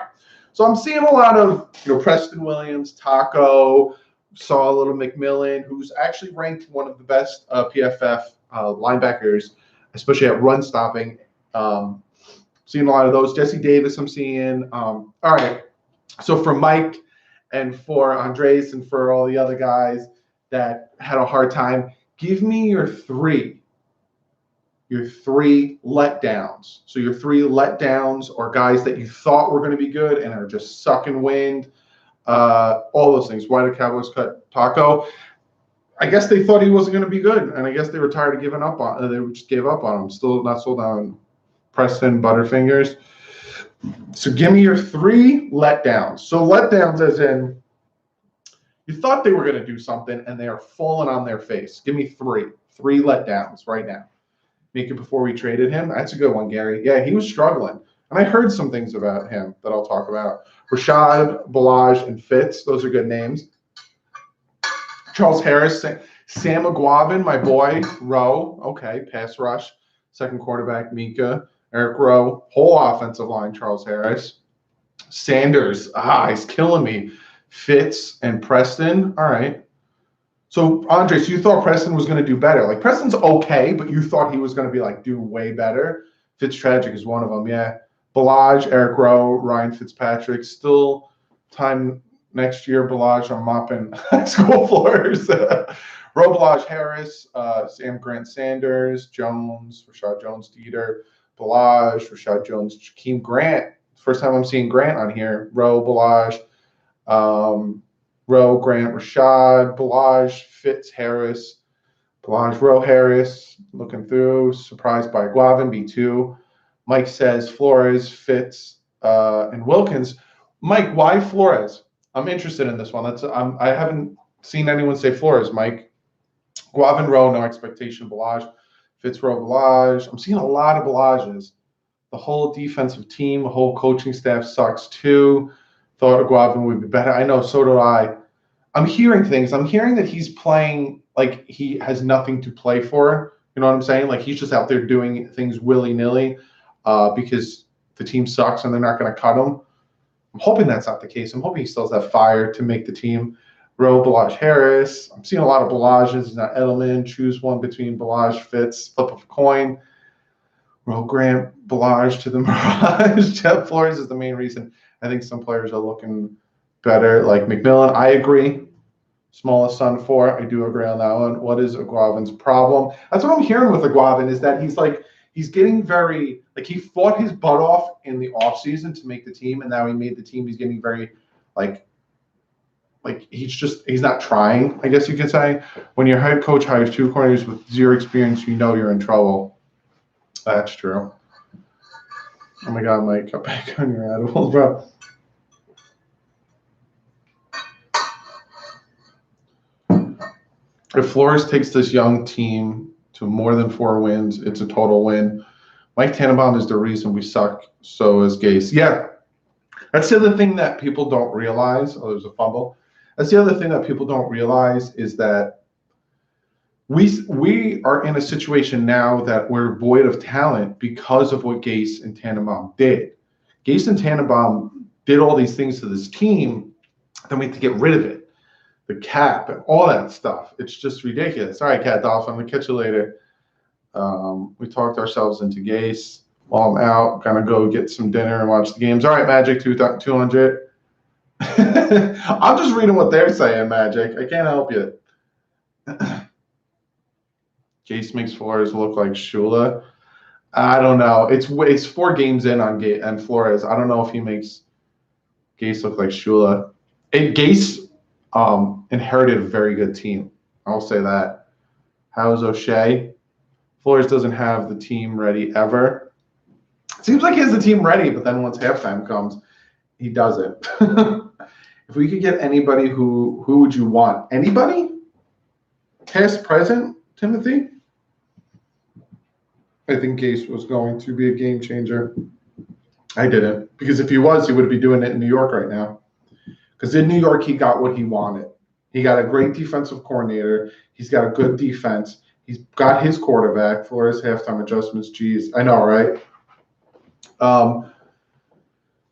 So I'm seeing a lot of, Preston Williams, Taco, saw a little McMillan, who's actually ranked one of the best PFF linebackers, especially at run stopping. Seeing a lot of those. Jesse Davis, I'm seeing. All right. So for Mike and for Andres and for all the other guys that had a hard time, give me your three letdowns. So your three letdowns or guys that you thought were going to be good and are just sucking wind. All those things. Why did Cowboys cut Taco? I guess they thought he wasn't going to be good, and I guess they were tired of giving up on. They just gave up on him. Still not sold on Preston Butterfingers. So give me your three letdowns. So letdowns as in you thought they were going to do something and they are falling on their face. Give me three letdowns right now. Make it before we traded him. That's a good one, Gary. Yeah, he was struggling. And I heard some things about him that I'll talk about. Rashad, Balaj, and Fitz. Those are good names. Charles Harris, Sam McGuavin, my boy, Rowe. Okay, pass rush. Second quarterback, Mika. Eric Rowe, whole offensive line, Charles Harris. Sanders, he's killing me. Fitz and Preston, all right. So, Andres, you thought Preston was going to do better. Like, Preston's okay, but you thought he was going to be, do way better. Fitztragic is one of them, yeah. Balaj, Eric Rowe, Ryan Fitzpatrick. Still time next year, Balaj, I'm mopping high school floors. Rowe, Balaj, Harris, Sam Grant Sanders, Jones, Rashad Jones, Dieter. Balaj, Rashad Jones, Jakeem Grant. First time I'm seeing Grant on here. Rowe, Balaj, Rowe, Grant, Rashad, Balaj, Fitz, Harris, Balaj, Rowe, Harris. Looking through, surprised by Guavin, B2. Mike says Flores, Fitz, and Wilkins. Mike, why Flores? I'm interested in this one. I haven't seen anyone say Flores, Mike. Guavin, Rowe, no expectation. Balaj. Fitzroy, Balaj. I'm seeing a lot of Balages. The whole defensive team, the whole coaching staff sucks too. Thought Guavin would be better. I know, so do I. I'm hearing things. I'm hearing that he's playing like he has nothing to play for. You know what I'm saying? Like he's just out there doing things willy-nilly because the team sucks and they're not going to cut him. I'm hoping that's not the case. I'm hoping he still has that fire to make the team. Rowe, Balaj, Harris. I'm seeing a lot of Balages, not Edelman. Choose one between Balaj, Fitz, flip of a coin. Rowe, Grant, Balaj to the Mirage. Jeff Flores is the main reason. I think some players are looking better, like McMillan. I agree. Smallest son 4. I do agree on that one. What is Aguavin's problem? That's what I'm hearing with Aguavin is that he's getting very, he fought his butt off in the offseason to make the team, and now he made the team. He's getting very, he's not trying, I guess you could say. When your head coach hires 2 corners with 0 experience, you know you're in trouble. That's true. Oh my God, Mike, cut back on your edibles, bro. If Flores takes this young team to more than 4 wins, it's a total win. Mike Tannenbaum is the reason we suck. So is Gase. Yeah, that's the other thing that people don't realize. Oh, there's a fumble. That's the other thing that people don't realize is that we are in a situation now that we're void of talent because of what Gase and Tannenbaum did. Gase and Tannenbaum did all these things to this team, then we have to get rid of it. The cap and all that stuff. It's just ridiculous. All right, Cat Dolph, I'm going to catch you later. We talked ourselves into Gase. While I'm out, going to go get some dinner and watch the games. All right, Magic 200. I'm just reading what they're saying, Magic. I can't help you. Gase makes Flores look like Shula. I don't know. It's 4 games in on Gase and Flores. I don't know if he makes Gase look like Shula. Gase inherited a very good team. I'll say that. How's O'Shea? Flores doesn't have the team ready ever. Seems like he has the team ready, but then once halftime comes, he doesn't. If we could get anybody, who would you want? Anybody? Past, present, Timothy? I think Gase was going to be a game changer. I didn't. Because if he was, he would be doing it in New York right now. Because in New York, he got what he wanted. He got a great defensive coordinator. He's got a good defense. He's got his quarterback. Flores halftime adjustments. Geez, I know, right?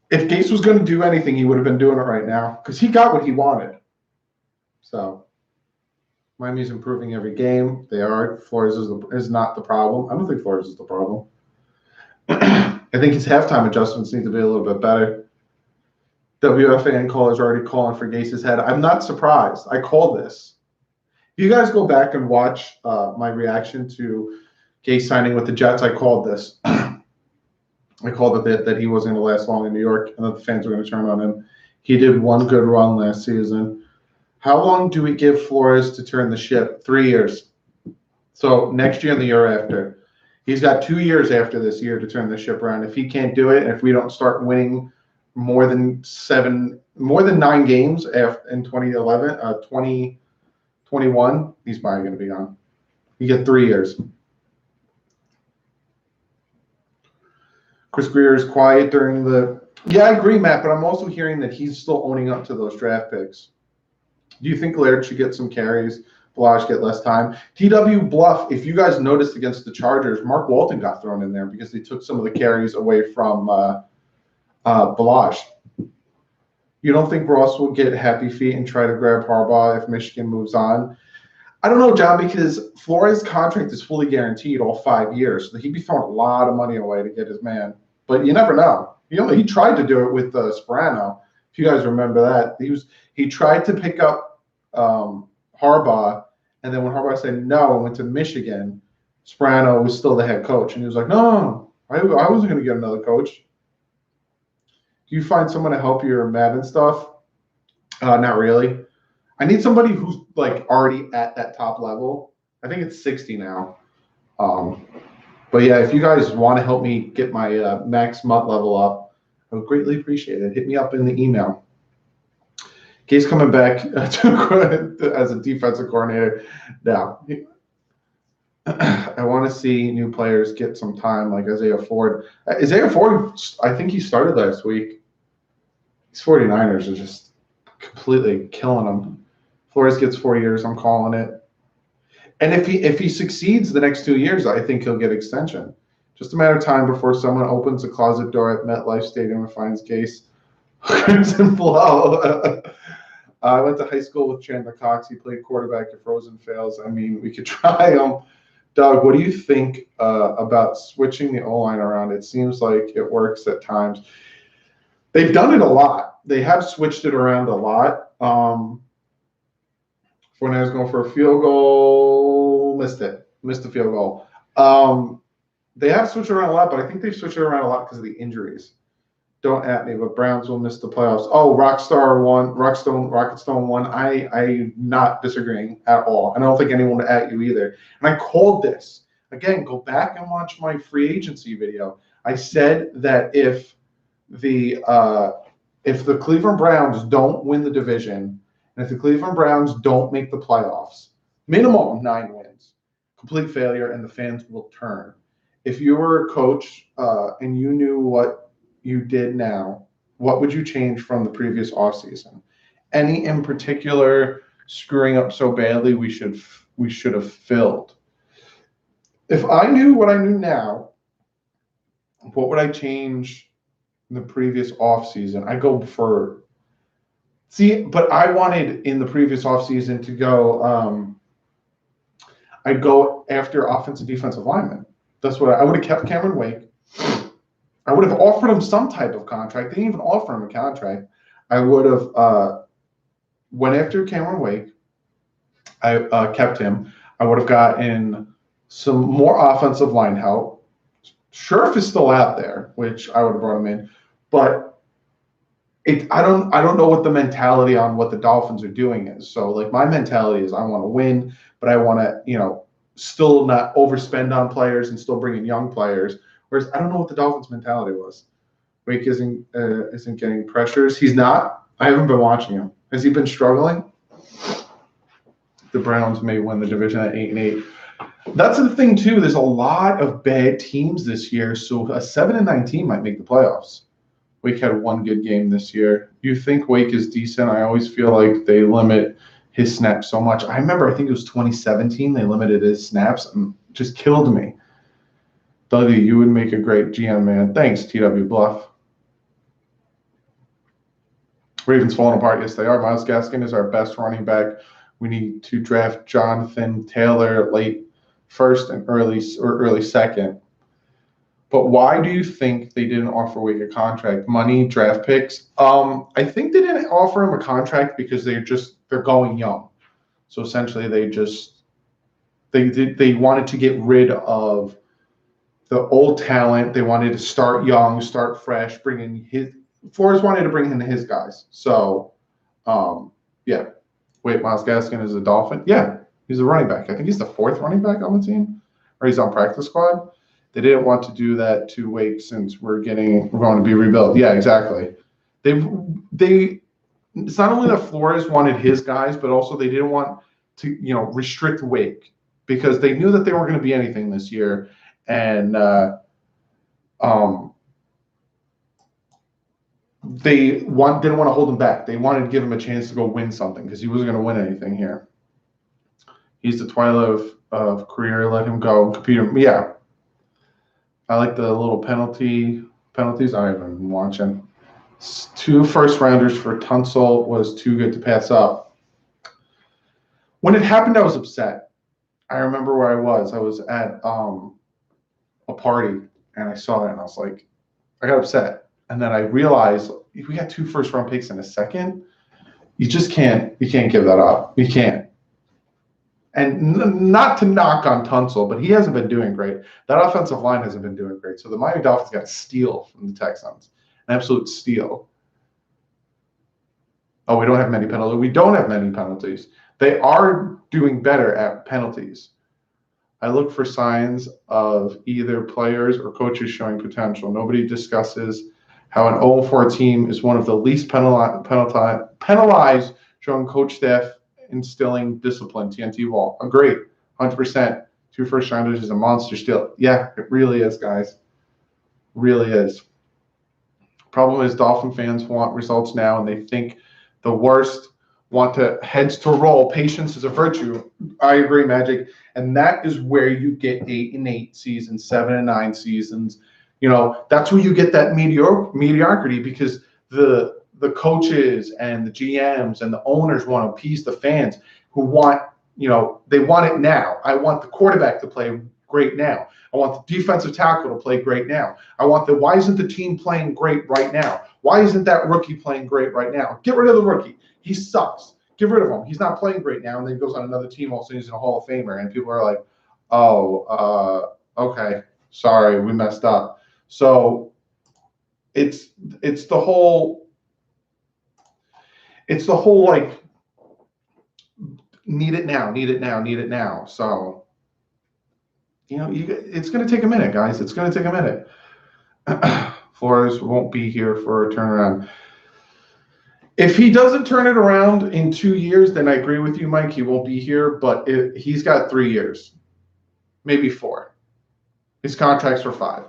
If Gase was going to do anything, he would have been doing it right now because he got what he wanted. So Miami's improving every game. They are. Flores is not the problem. I don't think Flores is the problem. I think his halftime adjustments need to be a little bit better. WFAN callers already calling for Gase's head. I'm not surprised. I called this. If you guys go back and watch my reaction to Gase signing with the Jets, I called this. I called it that he wasn't going to last long in New York and that the fans were going to turn on him. He did one good run last season. How long do we give Flores to turn the ship? 3 years. So next year and the year after. He's got 2 years after this year to turn the ship around. If he can't do it, and if we don't start winning more than 9 games in 2021, he's probably going to be gone. You get 3 years. Chris Greer is quiet during the – yeah, I agree, Matt, but I'm also hearing that he's still owning up to those draft picks. Do you think Laird should get some carries, Balazs get less time? TW Bluff, if you guys noticed against the Chargers, Mark Walton got thrown in there because they took some of the carries away from Balazs. You don't think Ross will get happy feet and try to grab Harbaugh if Michigan moves on? I don't know, John, because Flores' contract is fully guaranteed all 5 years. So he'd be throwing a lot of money away to get his man. But you never know. He tried to do it with Sparano. If you guys remember that, he tried to pick up Harbaugh, and then when Harbaugh said no and went to Michigan, Sparano was still the head coach, and he was like, "No, I wasn't going to get another coach." Do you find someone to help your Madden stuff? Not really. I need somebody who's like already at that top level. I think it's 60 now. But yeah, if you guys want to help me get my max MUT level up, I would greatly appreciate it. Hit me up in the email. Case coming back as a defensive coordinator. Now, I want to see new players get some time, like Isaiah Ford. Isaiah Ford, I think he started last week. These 49ers are just completely killing him. Flores gets 4 years. I'm calling it. And if he succeeds the next 2 years, I think he'll get extension. Just a matter of time before someone opens a closet door at MetLife Stadium and finds Gase. Crimson blow. I went to high school with Chandler Cox. He played quarterback at Frozen Fails. I mean, we could try him. Doug, what do you think about switching the O-line around? It seems like it works at times. They've done it a lot. They have switched it around a lot. Fournette's going for a field goal. Missed the field goal. They have switched around a lot, but I think they've switched it around a lot because of the injuries. Don't at me, but Browns will miss the playoffs. Oh, Rockstone won. I'm not disagreeing at all. I don't think anyone would at you either. And I called this. Again, go back and watch my free agency video. I said that if the Cleveland Browns don't win the division, and if the Cleveland Browns don't make the playoffs, minimum 9 wins, complete failure, and the fans will turn. If you were a coach and you knew what you did now, what would you change from the previous offseason? Any in particular screwing up so badly we should have filled? If I knew what I knew now, what would I change in the previous offseason? I go for but I wanted in the previous offseason to go I'd go after offensive defensive linemen. That's what I would have kept Cameron Wake. I would have offered him some type of contract. They didn't even offer him a contract. I would have went after Cameron Wake. I kept him. I would have gotten some more offensive line help. Scherf is still out there, which I would have brought him in. But I don't know what the mentality on what the Dolphins are doing is. So like my mentality is I want to win, but I want to, still not overspend on players and still bring in young players. Whereas I don't know what the Dolphins' mentality was. Wake isn't getting pressures. He's not. I haven't been watching him. Has he been struggling? The Browns may win the division at 8-8. That's the thing too. There's a lot of bad teams this year, so a 7-9 team might make the playoffs. Wake had one good game this year. You think Wake is decent? I always feel like they limit his snaps so much. I remember, I think it was 2017, they limited his snaps and just killed me. Dougie, you would make a great GM, man. Thanks, TW Bluff. Ravens falling apart. Yes, they are. Myles Gaskin is our best running back. We need to draft Jonathan Taylor late first and early second. But why do you think they didn't offer Wake a contract? Money, draft picks? I think they didn't offer him a contract because they're going young. So essentially, they wanted to get rid of the old talent. They wanted to start young, start fresh, bring in Flores wanted to bring in his guys. So, yeah. Wait, Myles Gaskin is a Dolphin? Yeah, he's a running back. I think he's the fourth running back on the team, or he's on practice squad. They didn't want to do that to Wake since we're going to be rebuilt. Yeah, exactly. It's not only that Flores wanted his guys, but also they didn't want to, restrict Wake because they knew that they weren't going to be anything this year. And they didn't want to hold him back. They wanted to give him a chance to go win something because he wasn't going to win anything here. He's the twilight of career. Let him go. Compete. Yeah. I like the little penalties. I haven't been watching. 2 first-rounders for Tunsil was too good to pass up. When it happened, I was upset. I remember where I was. I was at a party, and I saw that, and I was like, I got upset. And then I realized if we got 2 first-round picks in a second, you just can't. You can't give that up. You can't. And not to knock on Tunsil, but he hasn't been doing great. That offensive line hasn't been doing great. So the Miami Dolphins got a steal from the Texans, an absolute steal. Oh, we don't have many penalties. We don't have many penalties. They are doing better at penalties. I look for signs of either players or coaches showing potential. Nobody discusses how an 0-4 team is one of the least penalized, showing coach staff instilling discipline. TNT Wall. Agree. 100%. 2 first-rounders is a monster steal. Yeah, it really is, guys. Really is. Problem is Dolphin fans want results now, and they think the worst want to heads to roll. Patience is a virtue. I agree, Magic. And that is where you get 8-8 seasons, 7-9 seasons. That's where you get that mediocrity because the coaches and the GMs and the owners want to appease the fans who want, they want it now. I want the quarterback to play great now. I want the defensive tackle to play great now. Why isn't the team playing great right now? Why isn't that rookie playing great right now? Get rid of the rookie. He sucks. Get rid of him. He's not playing great now. And then he goes on another team, all of a sudden he's a Hall of Famer. And people are like, okay, sorry, we messed up. So it's the whole like need it now. So it's going to take a minute, guys. It's going to take a minute. Flores won't be here for a turnaround. If he doesn't turn it around in 2 years, then I agree with you, Mike. He won't be here, but he's got 3 years, maybe 4. His contract's for 5.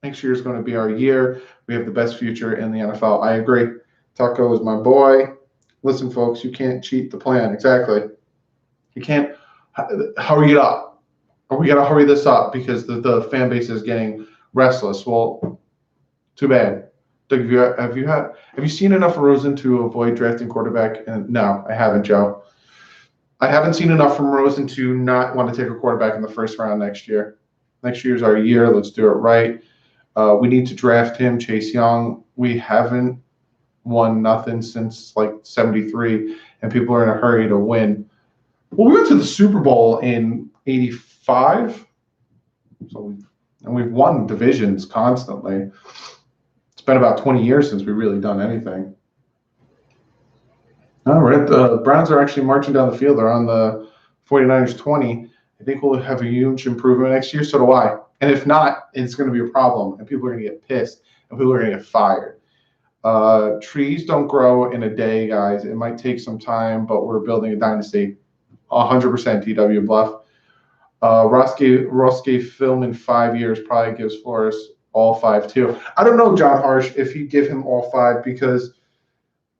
Next year is going to be our year. We have the best future in the NFL. I agree. Tucko is my boy. Listen, folks, you can't cheat the plan. Exactly. You can't hurry it up. Or we got to hurry this up because the fan base is getting restless. Well, too bad. Doug, have you seen enough of Rosen to avoid drafting quarterback? And no, I haven't, Joe. I haven't seen enough from Rosen to not want to take a quarterback in the first round next year. Next year's our year. Let's do it right. We need to draft him, Chase Young. We haven't won nothing since like 73, and people are in a hurry to win. Well, we went to the Super Bowl in 85, and we've won divisions constantly. It's been about 20 years since we've really done anything. All right, the Browns are actually marching down the field. They're on the 49ers 20. I think we'll have a huge improvement next year. So do I. And if not, it's going to be a problem, and people are going to get pissed, and people are going to get fired. Trees don't grow in a day, guys. It might take some time, but we're building a dynasty. 100% TW Bluff. Roske film in 5 years probably gives Flores all 5 too. I don't know, John Harsh, if he'd give him all 5 because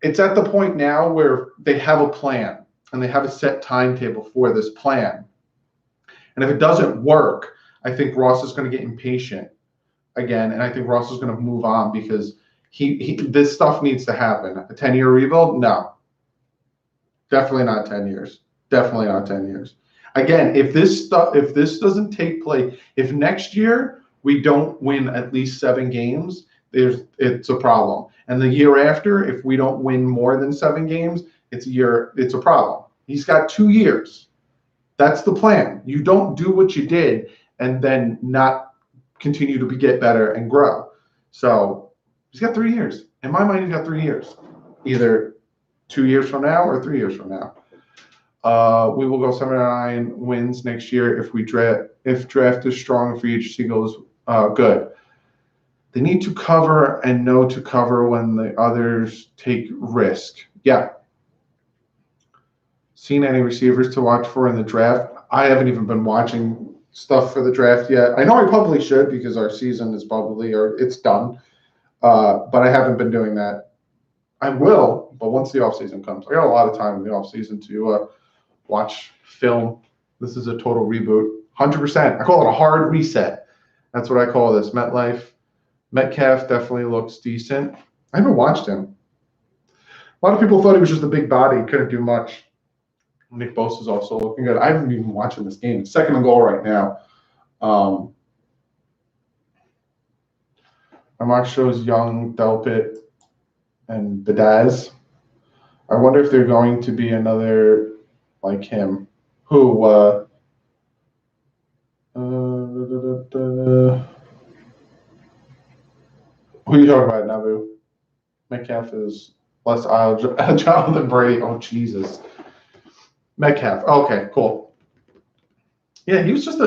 it's at the point now where they have a plan and they have a set timetable for this plan. And if it doesn't work, I think Ross is going to get impatient again, and I think Ross is going to move on because this stuff needs to happen. A 10-year rebuild? No. Definitely not 10 years. Definitely not 10 years. Again, if this doesn't take place, if next year we don't win at least 7 games, it's a problem. And the year after, if we don't win more than 7 games, it's a problem. He's got 2 years. That's the plan. You don't do what you did and then not continue to get better and grow. So he's got 3 years. In my mind, he's got 3 years. Either 2 years from now or 3 years from now. We will go 7-9 wins next year if draft is strong and free agency goes good. They need to cover and know to cover when the others take risk. Yeah. Seen any receivers to watch for in the draft? I haven't even been watching stuff for the draft yet. I know I probably should because our season is it's done. But I haven't been doing that. I will, but once the offseason comes. I got a lot of time in the offseason to watch film. This is a total reboot. 100%. I call it a hard reset. That's what I call this. Metcalf definitely looks decent. I haven't watched him. A lot of people thought he was just a big body, couldn't do much. Nick Bosa is also looking good. I haven't even watching this game. It's second and goal right now. My mock shows Young, Delpit, and Badaz. I wonder if they're going to be another like him. Who? Who are you talking about, Nabu? Metcalf is less agile than Brady. Oh, Jesus. Metcalf. Okay, cool. Yeah, he was just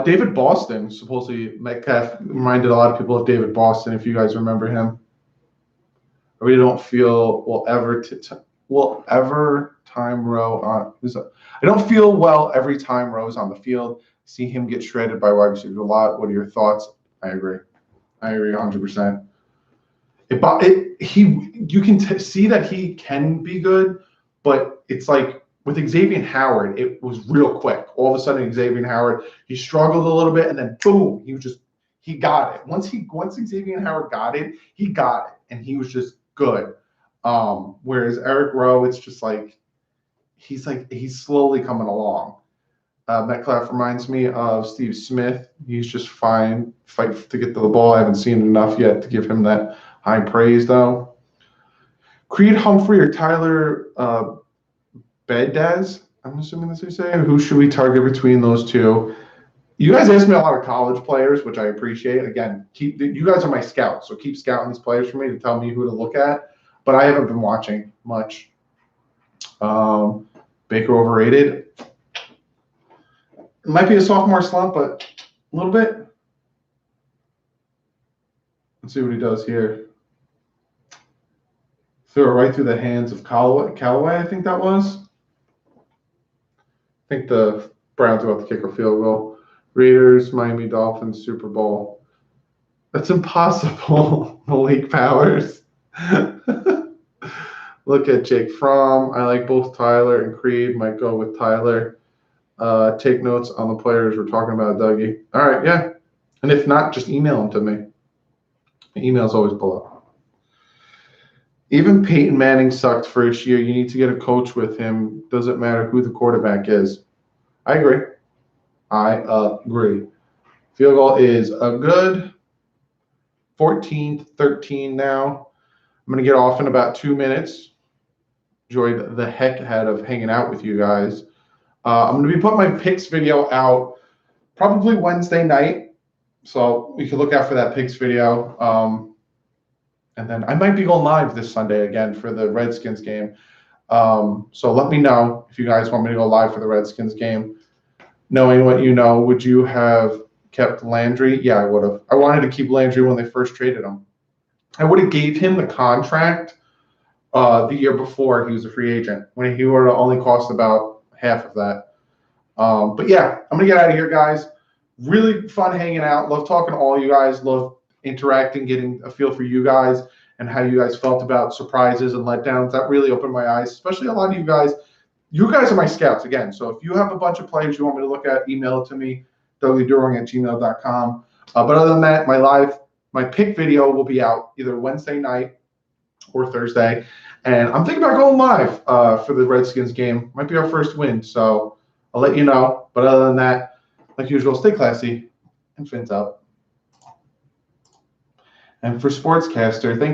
David Boston, supposedly Metcalf reminded a lot of people of David Boston, if you guys remember him. I really don't feel I don't feel well every time Rowe's on the field. See him get shredded by wide receivers a lot. What are your thoughts? I agree 100%. You can see that he can be good, but it's like with Xavier Howard, it was real quick. All of a sudden, Xavier Howard, he struggled a little bit, and then boom, he got it. Once Xavier Howard got it, he got it, and he was just good. Whereas Eric Rowe, it's just like he's slowly coming along. Metcalf reminds me of Steve Smith. He's just fine, fight to get to the ball. I haven't seen enough yet to give him that high praise, though. Creed Humphrey or Tyler Badaz, I'm assuming that's what you say. Who should we target between those two? You guys ask me a lot of college players, which I appreciate. Again, you guys are my scouts, so keep scouting these players for me to tell me who to look at. But I haven't been watching much. Baker overrated. It might be a sophomore slump, but a little bit. Let's see what he does here. Threw it right through the hands of Callaway, I think that was. I think the Browns are about to kick a field goal. Raiders, Miami Dolphins, Super Bowl. That's impossible, Malik Powers. Look at Jake Fromm. I like both Tyler and Creed. Might go with Tyler. Take notes on the players we're talking about, Dougie. All right, yeah. And if not, just email them to me. My email's always below. Even Peyton Manning sucked first year. You need to get a coach with him. Doesn't matter who the quarterback is. I agree. Field goal is a good 14-13 now. I'm going to get off in about 2 minutes. Enjoyed the heck out of hanging out with you guys. I'm going to be putting my picks video out probably Wednesday night. So we can look out for that picks video. And then I might be going live this Sunday again for the Redskins game. So let me know if you guys want me to go live for the Redskins game. Knowing what you know, would you have kept Landry? Yeah, I would have. I wanted to keep Landry when they first traded him. I would have gave him the contract the year before he was a free agent, when he would have only cost about half of that. But yeah, I'm going to get out of here, guys. Really fun hanging out. Love talking to all you guys. Love interacting, getting a feel for you guys. and how you guys felt about surprises and letdowns. That really opened my eyes, especially a lot of you guys. You guys are my scouts again. So if you have a bunch of players you want me to look at, email it to me, DouglieDoWrong@gmail.com. But other than that, my pick video will be out either Wednesday night or Thursday. And I'm thinking about going live for the Redskins game. Might be our first win, so I'll let you know. But other than that, like usual, stay classy and fins out. And for Sportscaster, thank